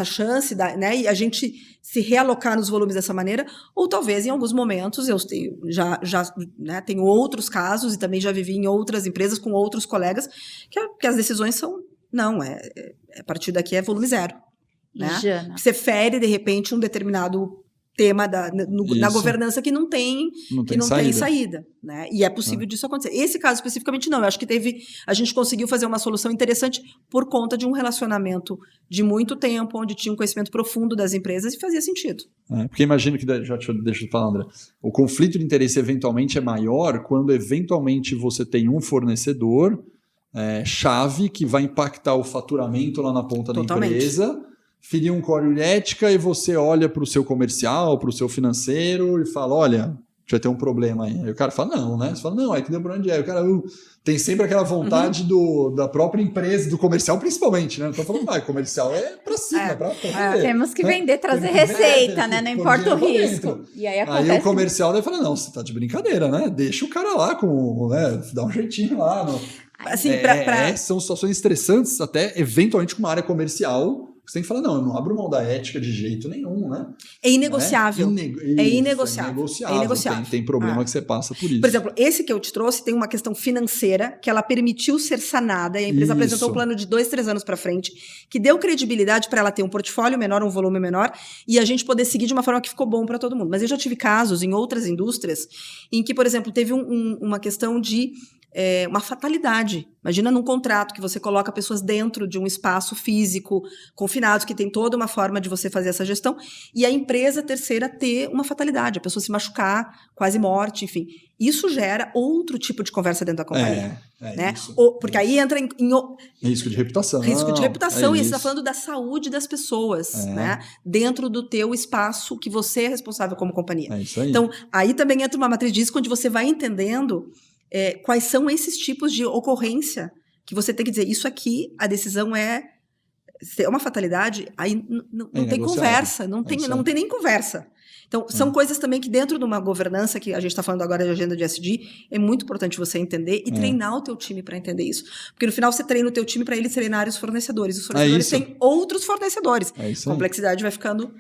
chance, né, e a gente se realocar nos volumes dessa maneira, ou talvez em alguns momentos eu né, tenho outros casos e também já vivi em outras empresas com outros colegas que as decisões são, não, a partir daqui é volume zero. Né? Jana. Você fere, de repente, um determinado tema na governança que não tem saída. Né? E é possível disso acontecer. Esse caso especificamente não. Eu acho que a gente conseguiu fazer uma solução interessante por conta de um relacionamento de muito tempo, onde tinha um conhecimento profundo das empresas e fazia sentido. Porque imagino que, deixa eu falar, André, o conflito de interesse eventualmente é maior quando eventualmente você tem um fornecedor chave que vai impactar o faturamento lá na ponta da empresa, ferir um código de ética e você olha para o seu comercial, para o seu financeiro e fala, olha, a gente vai ter um problema aí. Aí o cara fala, não, né? Você fala, não, é que deu por onde é. O cara tem sempre aquela vontade da própria empresa, do comercial principalmente, né? Então falando, comercial é para cima, para vender. Temos que vender, trazer receita, né? Não importa o risco. E aí o comercial daí fala, não, você tá de brincadeira, né? Deixa o cara lá dá um jeitinho lá. Assim, são situações estressantes até, eventualmente, com uma área comercial. Você tem que falar, não, eu não abro mão da ética de jeito nenhum, né? É inegociável. É inegociável. Tem problema que você passa por isso. Por exemplo, esse que eu te trouxe tem uma questão financeira que ela permitiu ser sanada e a empresa apresentou um plano de 2-3 anos para frente que deu credibilidade para ela ter um portfólio menor, um volume menor e a gente poder seguir de uma forma que ficou bom para todo mundo. Mas eu já tive casos em outras indústrias em que, por exemplo, teve uma questão de uma fatalidade. Imagina num contrato que você coloca pessoas dentro de um espaço físico, confinados, que tem toda uma forma de você fazer essa gestão, e a empresa terceira ter uma fatalidade, a pessoa se machucar, quase morte, enfim. Isso gera outro tipo de conversa dentro da companhia. Né? Porque aí entra em risco de reputação. Risco de reputação, e você está falando da saúde das pessoas, né? Dentro do teu espaço que você é responsável como companhia. É isso aí. Então, aí também entra uma matriz de risco onde você vai entendendo quais são esses tipos de ocorrência que você tem que dizer, isso aqui, a decisão é uma fatalidade, aí não tem conversa, não tem nem conversa. Então, são coisas também que dentro de uma governança, que a gente está falando agora de agenda de ESG, é muito importante você entender e treinar o teu time para entender isso. Porque no final você treina o teu time para eles treinarem os fornecedores. Os fornecedores têm outros fornecedores. A complexidade vai ficando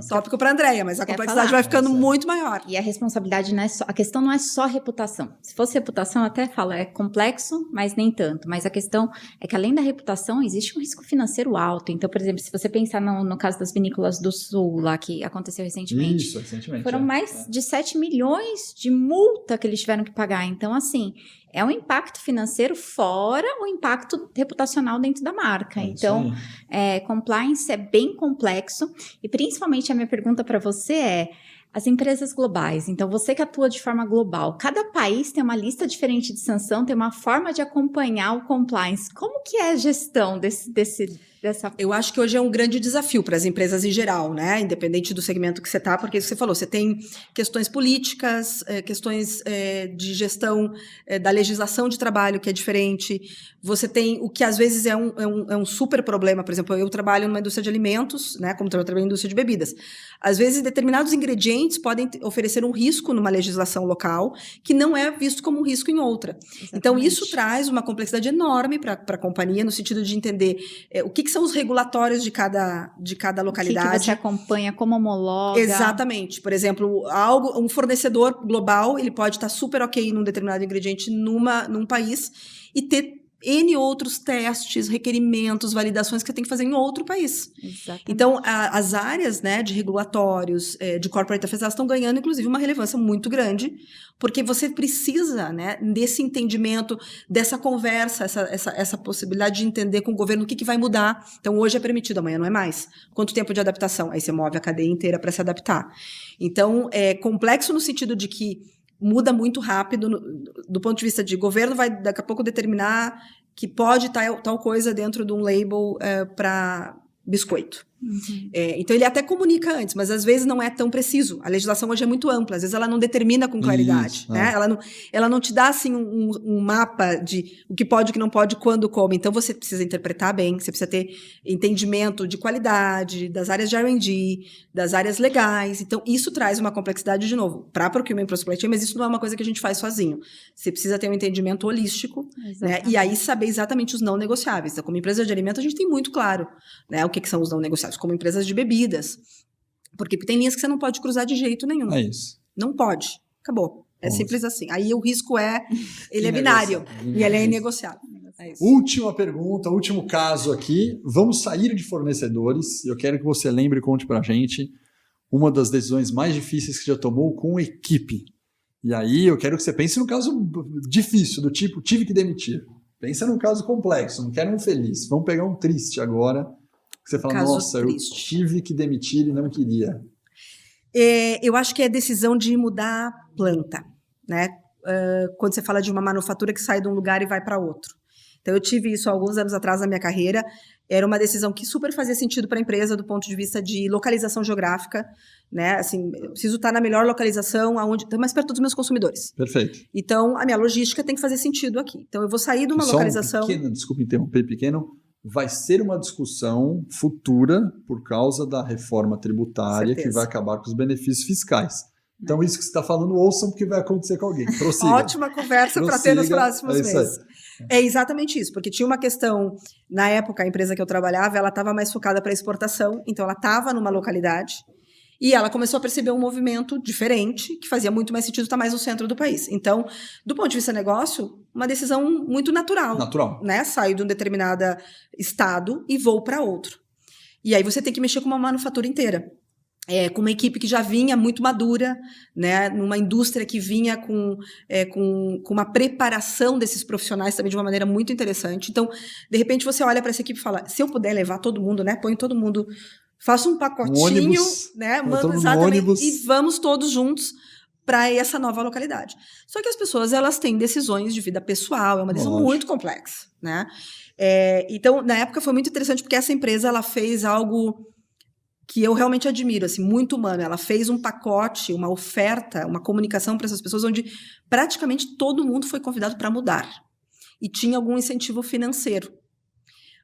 tópico para a Andréia, mas a complexidade vai ficando muito maior. E a responsabilidade não é só... A questão não é só reputação. Se fosse reputação, eu até falo, é complexo, mas nem tanto. Mas a questão é que além da reputação, existe um risco financeiro alto. Então, por exemplo, se você pensar no caso das vinícolas do Sul, lá que aconteceu recentemente. Foram mais de 7 milhões de multa que eles tiveram que pagar. Então, assim, é um impacto financeiro fora o impacto reputacional dentro da marca. Então, compliance é bem complexo. E, principalmente, a minha pergunta para você é... As empresas globais, então você que atua de forma global, cada país tem uma lista diferente de sanção, tem uma forma de acompanhar o compliance. Como que é a gestão dessa... Eu acho que hoje é um grande desafio para as empresas em geral, né? Independente do segmento que você está, porque você falou, você tem questões políticas, questões de gestão da legislação de trabalho que é diferente. Você tem o que às vezes é um super problema. Por exemplo, eu trabalho numa indústria de alimentos, né? Como eu trabalho na indústria de bebidas. Às vezes, determinados ingredientes podem oferecer um risco numa legislação local que não é visto como um risco em outra. Exatamente. Então, isso traz uma complexidade enorme para a companhia, no sentido de entender o que são os regulatórios de cada localidade. O que você acompanha, como homologa. Exatamente. Por exemplo, um fornecedor global, ele pode estar super ok num determinado ingrediente num país e ter N outros testes, requerimentos, validações que você tem que fazer em outro país. Exatamente. Então, as áreas, né, de regulatórios, de corporate affairs, elas estão ganhando, inclusive, uma relevância muito grande, porque você precisa, né, desse entendimento, dessa conversa, essa possibilidade de entender com o governo o que vai mudar. Então, hoje é permitido, amanhã não é mais. Quanto tempo de adaptação? Aí você move a cadeia inteira para se adaptar. Então, é complexo no sentido de que muda muito rápido, do ponto de vista de governo vai daqui a pouco determinar que pode tal coisa dentro de um label para biscoito. Uhum. Então, ele até comunica antes, mas às vezes não é tão preciso. A legislação hoje é muito ampla, às vezes ela não determina com claridade. Isso, né? Ela não te dá assim, um mapa de o que pode, o que não pode, quando, como. Então, você precisa interpretar bem, você precisa ter entendimento de qualidade, das áreas de R&D, das áreas legais. Então, isso traz uma complexidade, de novo, para procurement e para supply chain, mas isso não é uma coisa que a gente faz sozinho. Você precisa ter um entendimento holístico, né? E aí saber exatamente os não negociáveis. Então, como empresa de alimento, a gente tem muito claro, né, o que são os não negociáveis, como empresas de bebidas. Porque tem linhas que você não pode cruzar de jeito nenhum. É isso. Não pode. Acabou. É Nossa. simples assim. Aí o risco ele é binário. E ele é inegociável. É isso. Última pergunta, último caso aqui. Vamos sair de fornecedores. Eu quero que você lembre e conte pra gente uma das decisões mais difíceis que já tomou com equipe. E aí eu quero que você pense num caso difícil, do tipo, tive que demitir. Pensa num caso complexo, não quero um feliz. Vamos pegar um triste agora. Que você fala, nossa, triste. Eu tive que demitir e não queria. Eu acho que é decisão de mudar a planta, né? Quando você fala de uma manufatura que sai de um lugar e vai para outro. Então, eu tive isso há alguns anos atrás na minha carreira. Era uma decisão que super fazia sentido para a empresa do ponto de vista de localização geográfica, né? Assim, eu preciso estar na melhor localização, aonde mais perto dos meus consumidores. Perfeito. Então, a minha logística tem que fazer sentido aqui. Então, eu vou sair de uma localização... Desculpa interromper, pequeno. Vai ser uma discussão futura por causa da reforma tributária que vai acabar com os benefícios fiscais. Então, isso que você está falando, ouçam, porque vai acontecer com alguém. Prossiga. Ótima conversa para ter nos próximos meses. É exatamente isso, porque tinha uma questão, na época, a empresa que eu trabalhava, ela estava mais focada para exportação, então ela estava numa localidade e ela começou a perceber um movimento diferente, que fazia muito mais sentido estar mais no centro do país. Então, do ponto de vista negócio, uma decisão muito natural. Né? Saio de um determinado estado e vou para outro. E aí você tem que mexer com uma manufatura inteira. Com uma equipe que já vinha muito madura, né, numa indústria que vinha com uma preparação desses profissionais também de uma maneira muito interessante. Então, de repente, você olha para essa equipe e fala, se eu puder levar todo mundo, né, põe todo mundo, faço um pacotinho, ônibus, né, mando exatamente, e vamos todos juntos para essa nova localidade. Só que as pessoas, elas têm decisões de vida pessoal, é uma decisão muito complexa, né? Então, na época foi muito interessante porque essa empresa, ela fez algo que eu realmente admiro, assim, muito humano. Ela fez um pacote, uma oferta, uma comunicação para essas pessoas onde praticamente todo mundo foi convidado para mudar. E tinha algum incentivo financeiro.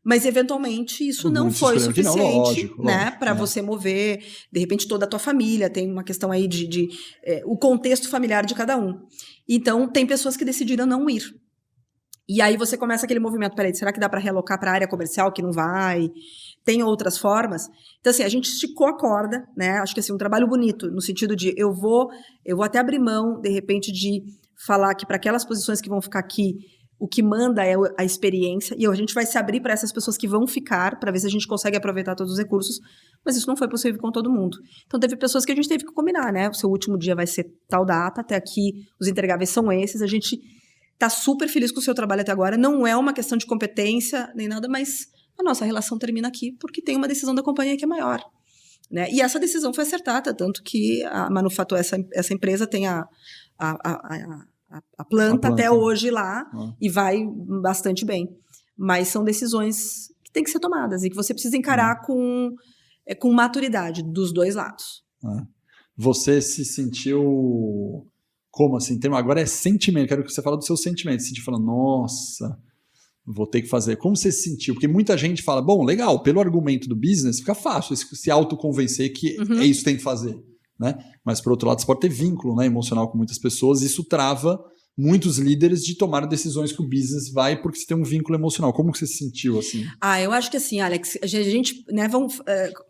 Mas, eventualmente, isso não foi suficiente, né, para você mover, de repente, toda a tua família. Tem uma questão aí de o contexto familiar de cada um. Então, tem pessoas que decidiram não ir. E aí você começa aquele movimento, peraí, será que dá para realocar para a área comercial que não vai? Tem outras formas. Então, assim, a gente esticou a corda, né? Acho que, assim, um trabalho bonito, no sentido de eu vou até abrir mão, de repente, de falar que para aquelas posições que vão ficar aqui, o que manda é a experiência, e a gente vai se abrir para essas pessoas que vão ficar, para ver se a gente consegue aproveitar todos os recursos, mas isso não foi possível com todo mundo. Então, teve pessoas que a gente teve que combinar, né? O seu último dia vai ser tal data, até aqui os entregáveis são esses, a gente está super feliz com o seu trabalho até agora, não é uma questão de competência nem nada, mas a nossa relação termina aqui porque tem uma decisão da companhia que é maior, né? E essa decisão foi acertada, tanto que a Manufatura, essa empresa tem a planta até hoje lá e vai bastante bem. Mas são decisões que têm que ser tomadas e que você precisa encarar com maturidade dos dois lados. Você se sentiu... Como assim? Agora é sentimento. Quero que você fale do seu sentimento. Você fala, nossa, vou ter que fazer. Como você se sentiu? Porque muita gente fala, bom, legal, pelo argumento do business, fica fácil se autoconvencer que é isso que tem que fazer. Né? Mas, por outro lado, você pode ter vínculo, né, emocional com muitas pessoas. Isso trava muitos líderes de tomar decisões que o business vai porque você tem um vínculo emocional. Como você se sentiu assim? Eu acho que assim, Alex, a gente, né, como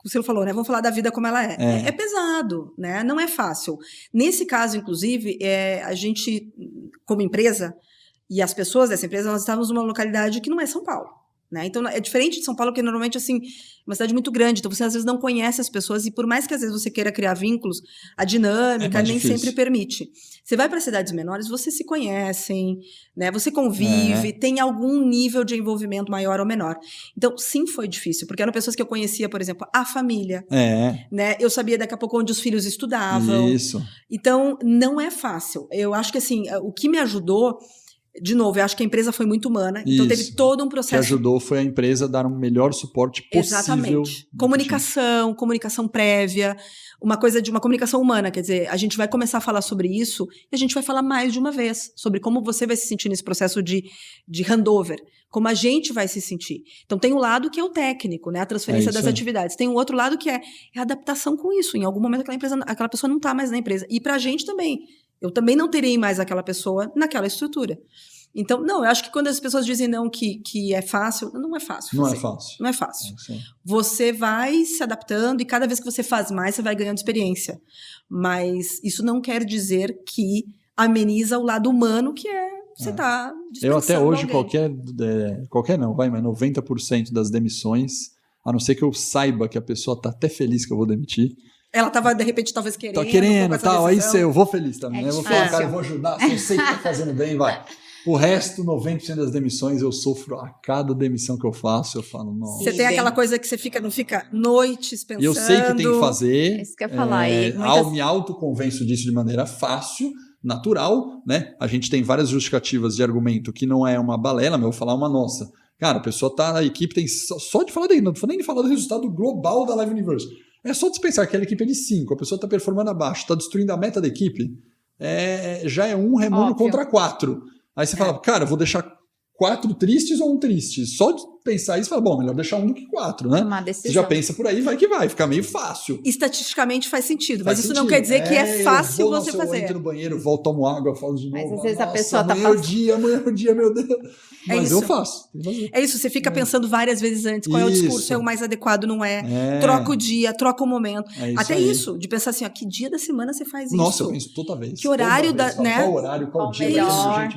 você falou, né, vamos falar da vida como ela é. É pesado, né? Não é fácil. Nesse caso, inclusive, a gente, como empresa, E as pessoas dessa empresa, nós estávamos numa localidade que não é São Paulo. Né? Então, é diferente de São Paulo, que normalmente, assim, é uma cidade muito grande, então você às vezes não conhece as pessoas, e por mais que às vezes você queira criar vínculos, a dinâmica nem sempre permite. Você vai para cidades menores, vocês se conhecem, né? Você convive, tem algum nível de envolvimento maior ou menor. Então, sim, foi difícil, porque eram pessoas que eu conhecia, por exemplo, a família, né? Eu sabia daqui a pouco onde os filhos estudavam. Isso. Então, não é fácil. Eu acho que, assim, o que me ajudou... De novo, eu acho que a empresa foi muito humana, então teve todo um processo... O que ajudou foi a empresa dar um melhor suporte possível. Exatamente. Comunicação prévia, uma coisa de uma comunicação humana, quer dizer, a gente vai começar a falar sobre isso e a gente vai falar mais de uma vez, sobre como você vai se sentir nesse processo de handover, como a gente vai se sentir. Então tem um lado que é o técnico, né, a transferência das atividades, tem um outro lado que é a adaptação com isso, em algum momento aquela pessoa não está mais na empresa, e pra gente também. Eu também não terei mais aquela pessoa naquela estrutura. Então, não, eu acho que quando as pessoas dizem não que é fácil, não é fácil. Não é fácil. Não é fácil. Você vai se adaptando e cada vez que você faz mais, você vai ganhando experiência. Mas isso não quer dizer que ameniza o lado humano, que é você tá dispensando Eu até hoje, alguém. qualquer não, mas 90% das demissões, a não ser que eu saiba que a pessoa tá até feliz que eu vou demitir. Ela tava, de repente, talvez querendo. Tá querendo, tal, aí eu vou feliz também. Eu vou falar, cara, eu vou ajudar, se eu sei que tá fazendo bem, vai. O resto, 90% das demissões, eu sofro a cada demissão que eu faço, eu falo, nossa. Você tem aquela coisa que você não fica noites pensando. E eu sei que tem que fazer. É isso que eu ia falar. Me autoconvenço disso de maneira fácil, natural, né? A gente tem várias justificativas de argumento que não é uma balela, mas eu vou falar uma nossa. Cara, a pessoa tá, a equipe tem, só de falar daí, não tô nem de falar do resultado global da Live Universe. É só dispensar que aquela equipe é de 5, a pessoa está performando abaixo, está destruindo a meta da equipe, já é um remono contra 4. Aí você fala, cara, eu vou deixar 4 tristes ou um triste? Só de pensar isso, fala, bom, melhor deixar 1 do que 4, né? Uma decisão. Você já pensa por aí, vai que vai, fica meio fácil. Estatisticamente faz sentido, mas isso não quer dizer que é fácil você fazer. Eu entro no banheiro, volto, tomo água, falo de novo. Mas às vezes a pessoa tá amanhã é o dia, meu Deus. Mas eu faço. É isso, você fica pensando várias vezes antes, qual é o discurso, é o mais adequado, não é? Troca o dia, troca o momento. Até isso, de pensar assim, ó, que dia da semana você faz isso? Nossa, eu penso toda vez. Que horário, né? Qual horário, qual dia,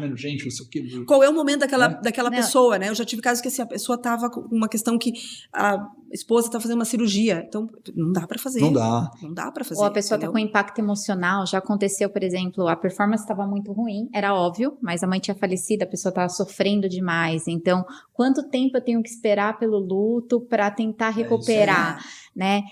menos gente, não sei o quê. Qual é o momento daquela pessoa, né? Eu já tive casos que assim, a pessoa tava com uma questão que a esposa tá fazendo uma cirurgia, então não dá pra fazer. Não dá pra fazer. Ou a pessoa tá com impacto emocional, já aconteceu, por exemplo, a performance estava muito ruim, era óbvio, mas a mãe tinha falecido, a pessoa tava sofrendo demais, então quanto tempo eu tenho que esperar pelo luto para tentar recuperar, né?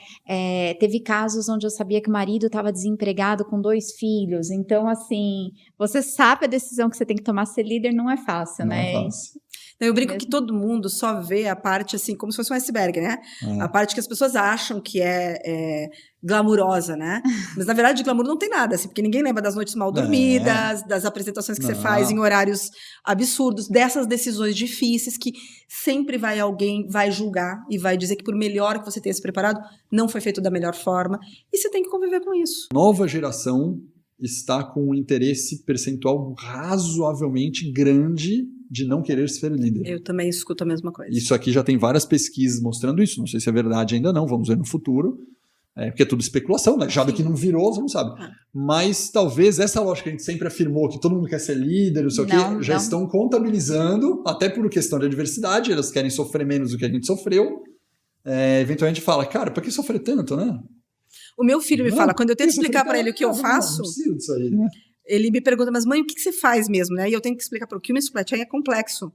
Teve casos onde eu sabia que o marido estava desempregado com 2 filhos, então assim, você sabe a decisão que você tem que tomar, ser líder não é fácil, né? É fácil. Eu brinco que todo mundo só vê a parte, assim, como se fosse um iceberg, né? A parte que as pessoas acham que é glamurosa, né? Mas, na verdade, de glamour não tem nada, assim, porque ninguém lembra das noites mal dormidas, das apresentações que você faz em horários absurdos, dessas decisões difíceis que sempre alguém vai julgar e vai dizer que por melhor que você tenha se preparado, não foi feito da melhor forma. E você tem que conviver com isso. Nova geração está com um interesse percentual razoavelmente grande de não querer ser líder. Eu também escuto a mesma coisa. Isso aqui já tem várias pesquisas mostrando isso. Não sei se é verdade ainda não, vamos ver no futuro. Porque é tudo especulação, né? Já daqui não virou, você não sabe. Mas talvez essa lógica que a gente sempre afirmou, que todo mundo quer ser líder, não sei o quê, já estão contabilizando, até por questão de adversidade, elas querem sofrer menos do que a gente sofreu. Eventualmente fala, cara, pra que sofrer tanto, né? O meu filho me fala, quando eu tento explicar para ele o que eu faço... Não preciso disso aí, né? Ele me pergunta, mas mãe, o que você faz mesmo, né? E eu tenho que explicar para o que o split chain é complexo.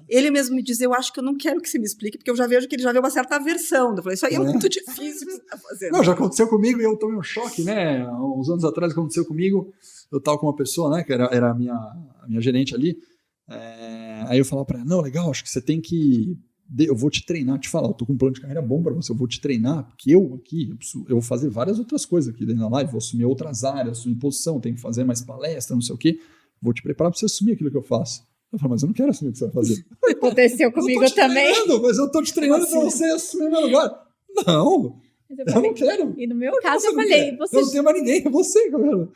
Ele mesmo me diz, eu acho que eu não quero que você me explique, porque eu já vejo que ele já vê uma certa aversão. Eu falei, isso aí é muito difícil que você está fazendo. Não, já aconteceu comigo e eu tomei um choque, né? Uns anos atrás aconteceu comigo, eu estava com uma pessoa, né, que era a minha gerente ali, aí eu falava para ela, não, legal, acho que você tem que... Eu vou te treinar, te falar, eu tô com um plano de carreira bom para você, eu vou te treinar, porque eu vou fazer várias outras coisas aqui dentro da live, vou assumir outras áreas, assumir posição, tenho que fazer mais palestra, não sei o quê, vou te preparar para você assumir aquilo que eu faço. Eu falo, mas eu não quero assumir o que você vai fazer. Aconteceu comigo também. Mas eu tô te treinando para você assumir o meu lugar. Não, eu não quero. E no meu caso eu falei, você... Eu não tenho mais ninguém, é você, galera.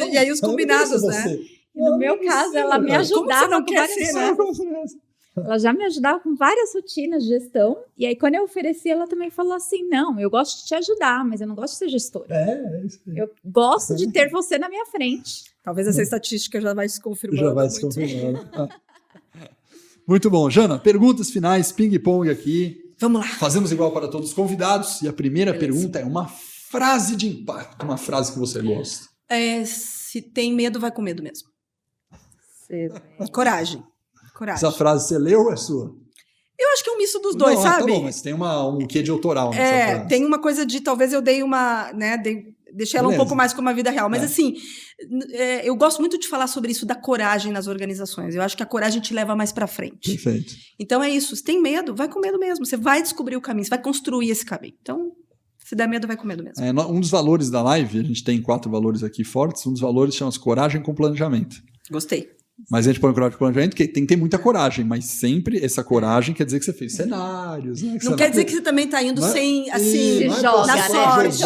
E aí os combinados, né? E no meu caso, ela me ajudava com várias coisas. Ela já me ajudava com várias rotinas de gestão. E aí, quando eu ofereci, ela também falou assim, não, eu gosto de te ajudar, mas eu não gosto de ser gestora. É isso aí. Eu gosto de ter você na minha frente. Talvez essa estatística já vai se confirmando. Já vai se confirmando. Muito bom. Jana, perguntas finais, ping-pong aqui. Vamos lá. Fazemos igual para todos os convidados. E a primeira pergunta é uma frase de impacto, uma frase que você gosta. Se tem medo, vai com medo mesmo. Coragem. Essa frase você leu ou é sua? Eu acho que é um misto dos dois, sabe? Tá bom, mas tem um quê de autoral nessa frase. Tem uma coisa de, talvez eu dei uma, né, deixei ela um pouco mais como a vida real. Mas assim, eu gosto muito de falar sobre isso da coragem nas organizações. Eu acho que a coragem te leva mais pra frente. Perfeito. Então é isso, se tem medo, vai com medo mesmo. Você vai descobrir o caminho, você vai construir esse caminho. Então, se der medo, vai com medo mesmo. Um dos valores da live, a gente tem 4 valores aqui fortes, um dos valores chama-se coragem com planejamento. Gostei. Mas a gente põe coragem com planejamento porque tem que ter muita coragem, mas sempre essa coragem quer dizer que você fez cenários. Né? Não quer dizer que você também está indo sem, assim, na sorte.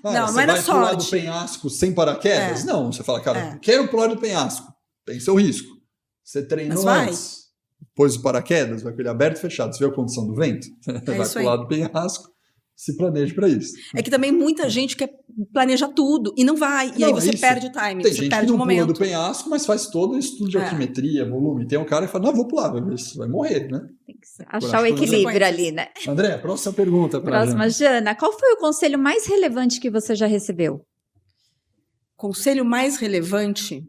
Não é na sorte. Você vai pular do penhasco sem paraquedas? Não, você fala, cara, quero pular do penhasco. Tem seu risco. Você treinou antes, pôs o paraquedas, vai com ele aberto e fechado. Você vê a condição do vento? Vai pular do penhasco. Se planeje para isso. É que também muita gente quer planejar tudo e não vai. E aí você perde o timing, tem você gente perde que o não momento. pula do penhasco, mas faz todo o estudo de altimetria, volume. Tem um cara que fala, não, vou pular, vai morrer, né? Tem que achar o equilíbrio ali, né? André, próxima pergunta. Próxima, Jana. Qual foi o conselho mais relevante que você já recebeu? Conselho mais relevante?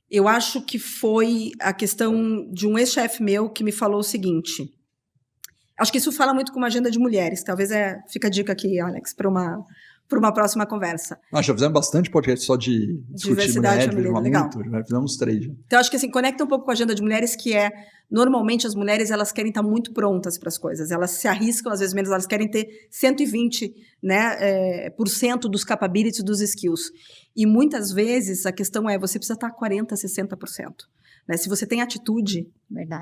Eu acho que foi a questão de um ex-chefe meu que me falou o seguinte... Acho que isso fala muito com uma agenda de mulheres. Talvez fica a dica aqui, Alex, para uma próxima conversa. Já fizemos bastante podcast só de discutir diversidade mulher, legal. Já fizemos 3. Já. Então, acho que assim, conecta um pouco com a agenda de mulheres, que normalmente as mulheres, elas querem estar muito prontas para as coisas. Elas se arriscam, às vezes menos, elas querem ter 120%, né, % dos capabilities, dos skills. E muitas vezes a questão você precisa estar 40%, 60%. Né? Se você tem atitude,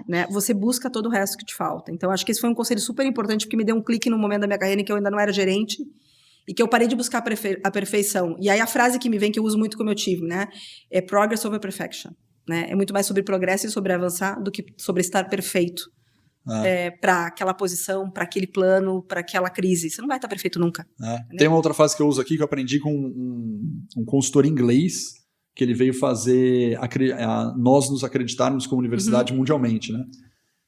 né, você busca todo o resto que te falta. Então, acho que esse foi um conselho super importante, porque me deu um clique no momento da minha carreira em que eu ainda não era gerente e que eu parei de buscar a perfeição. E aí a frase que me vem, que eu uso muito com o meu time, né, é progress over perfection. Né? É muito mais sobre progresso e sobre avançar do que sobre estar perfeito para aquela posição, para aquele plano, para aquela crise. Você não vai estar perfeito nunca. Tem uma outra frase que eu uso aqui que eu aprendi com um consultor inglês, que ele veio fazer nós nos acreditarmos como universidade mundialmente, né?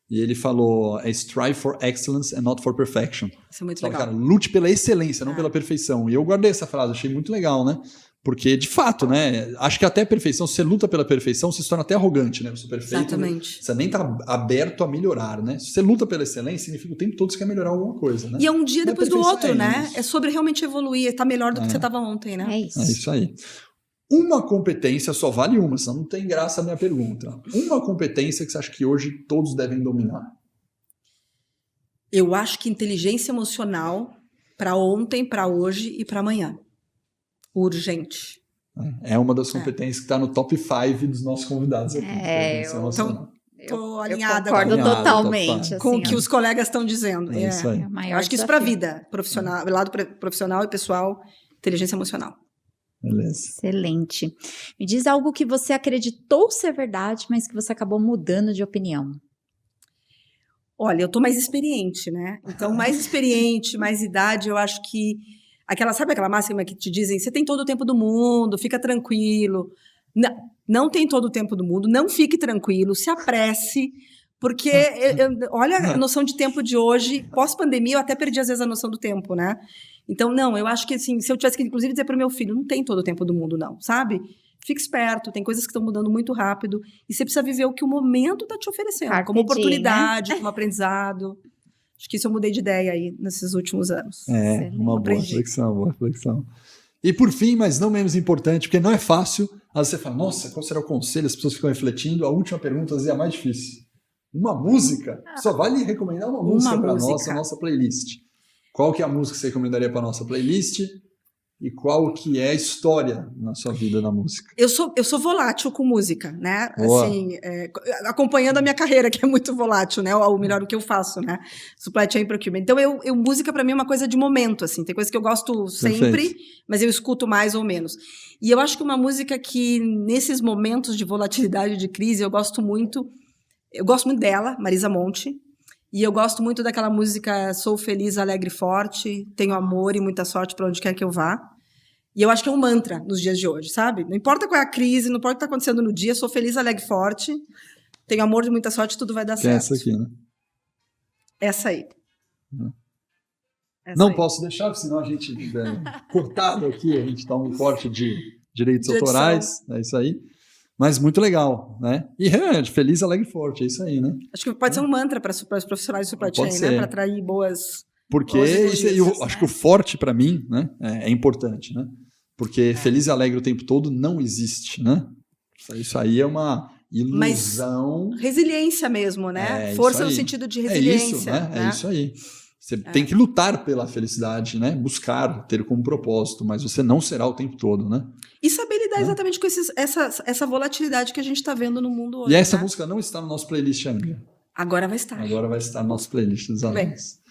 E ele falou, strive for excellence and not for perfection. Isso é muito legal. Cara, lute pela excelência, não pela perfeição. E eu guardei essa frase, achei muito legal, né? Porque, de fato, né? Acho que até a perfeição, se você luta pela perfeição, você se torna até arrogante, né? Você é perfeito. Exatamente. Você nem tá aberto a melhorar, né? Se você luta pela excelência, significa o tempo todo que você quer melhorar alguma coisa, né? E é um dia depois do outro, né? Isso. É sobre realmente evoluir, estar melhor do que você estava ontem, né? É isso. É isso aí. Uma competência, só vale uma, senão não tem graça a minha pergunta. Uma competência que você acha que hoje todos devem dominar? Eu acho que inteligência emocional para ontem, para hoje e para amanhã. Urgente. É uma das competências que está no top 5 dos nossos convidados aqui. Estou alinhada. Concordo totalmente. Com o que os colegas estão dizendo. É isso aí. Eu acho que isso para a vida profissional, lado profissional e pessoal, inteligência emocional. Beleza. Excelente. Me diz algo que você acreditou ser verdade, mas que você acabou mudando de opinião. Olha, eu tô mais experiente, né? Então, mais experiente, mais idade, eu acho que... Sabe aquela máxima que te dizem, você tem todo o tempo do mundo, fica tranquilo. Não tem todo o tempo do mundo, não fique tranquilo, se apresse, porque, olha a noção de tempo de hoje, pós-pandemia, eu até perdi às vezes a noção do tempo, né? Então, não, eu acho que assim, se eu tivesse que, inclusive, dizer para o meu filho, não tem todo o tempo do mundo, não, sabe? Fique esperto, tem coisas que estão mudando muito rápido, e você precisa viver o que o momento está te oferecendo, como oportunidade, como aprendizado. Acho que isso eu mudei de ideia aí nesses últimos anos. Uma boa reflexão. E por fim, mas não menos importante, porque não é fácil, às vezes você fala, nossa, qual será o conselho? As pessoas ficam refletindo, a última pergunta às vezes é a mais difícil. Uma música? Só vale recomendar uma música para nossa playlist. Qual que é a música que você recomendaria para a nossa playlist? E qual que é a história na sua vida da música? Eu sou volátil com música, né? Boa. Assim, acompanhando a minha carreira, que é muito volátil, né? Ou melhor, o que eu faço, né? Supply Chain Procurement. Então, música para mim é uma coisa de momento, assim. Tem coisas que eu gosto sempre, mas eu escuto mais ou menos. E eu acho que uma música que, nesses momentos de volatilidade, de crise, eu gosto muito dela, Marisa Monte. E eu gosto muito daquela música Sou Feliz, Alegre e Forte, Tenho Amor e Muita Sorte para onde quer que eu vá. E eu acho que é um mantra nos dias de hoje, sabe? Não importa qual é a crise, não importa o que está acontecendo no dia, sou feliz, alegre e forte, tenho amor de muita sorte, tudo vai dar Que é certo. essa aqui, né? Essa aí. Essa Não aí. posso deixar, porque senão a gente cortado aqui, a gente dá um corte de direitos De edição. autorais, é isso aí. Mas muito legal, né? E realmente, feliz, alegre e forte, é isso aí, né? Acho que pode ser um mantra para os profissionais de supply Pode chain, ser. né? Para atrair boas... Porque Boas isso aí, energias, eu acho né? que o forte para mim, né, é importante, né? Porque feliz e alegre o tempo todo não existe, né? Isso aí é uma ilusão. Resiliência mesmo, né? É Força isso no aí. sentido de É resiliência. isso, né? né? É isso aí. Você tem que lutar pela felicidade, né? Buscar, ter como propósito, mas você não será o tempo todo, né? E saber lidar exatamente com essa volatilidade que a gente está vendo no mundo hoje. E essa né? música não está no nosso playlist ainda. Agora vai estar. Agora vai estar no nosso playlist dos Bem. alunos.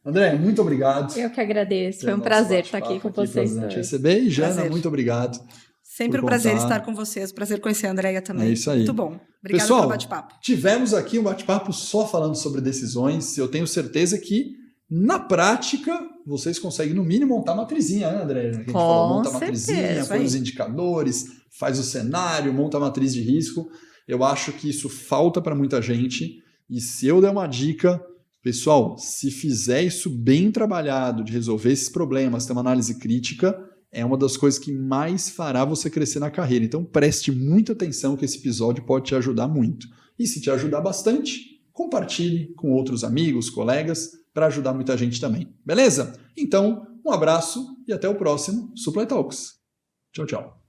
André, muito obrigado. Eu que agradeço. Foi pelo um nosso prazer estar bate-papo aqui com vocês pra gente dois. receber. E Jana, Prazer. muito obrigado. Sempre um por prazer contar. estar com vocês. Prazer conhecer a Andréia também. É isso aí. Muito bom. Obrigada Pessoal, pelo bate-papo. tivemos aqui um bate-papo só falando sobre decisões. Eu tenho certeza que, na prática, vocês conseguem, no mínimo, montar uma matrizinha, né, André? A gente falou, monta a matrizinha, certeza, põe os indicadores, faz o cenário, monta a matriz de risco. Eu acho que isso falta para muita gente. E se eu der uma dica, pessoal, se fizer isso bem trabalhado, de resolver esses problemas, ter uma análise crítica, é uma das coisas que mais fará você crescer na carreira. Então preste muita atenção que esse episódio pode te ajudar muito. E se te ajudar bastante, compartilhe com outros amigos, colegas, para ajudar muita gente também. Beleza? Então, um abraço e até o próximo Supply Talks. Tchau, tchau.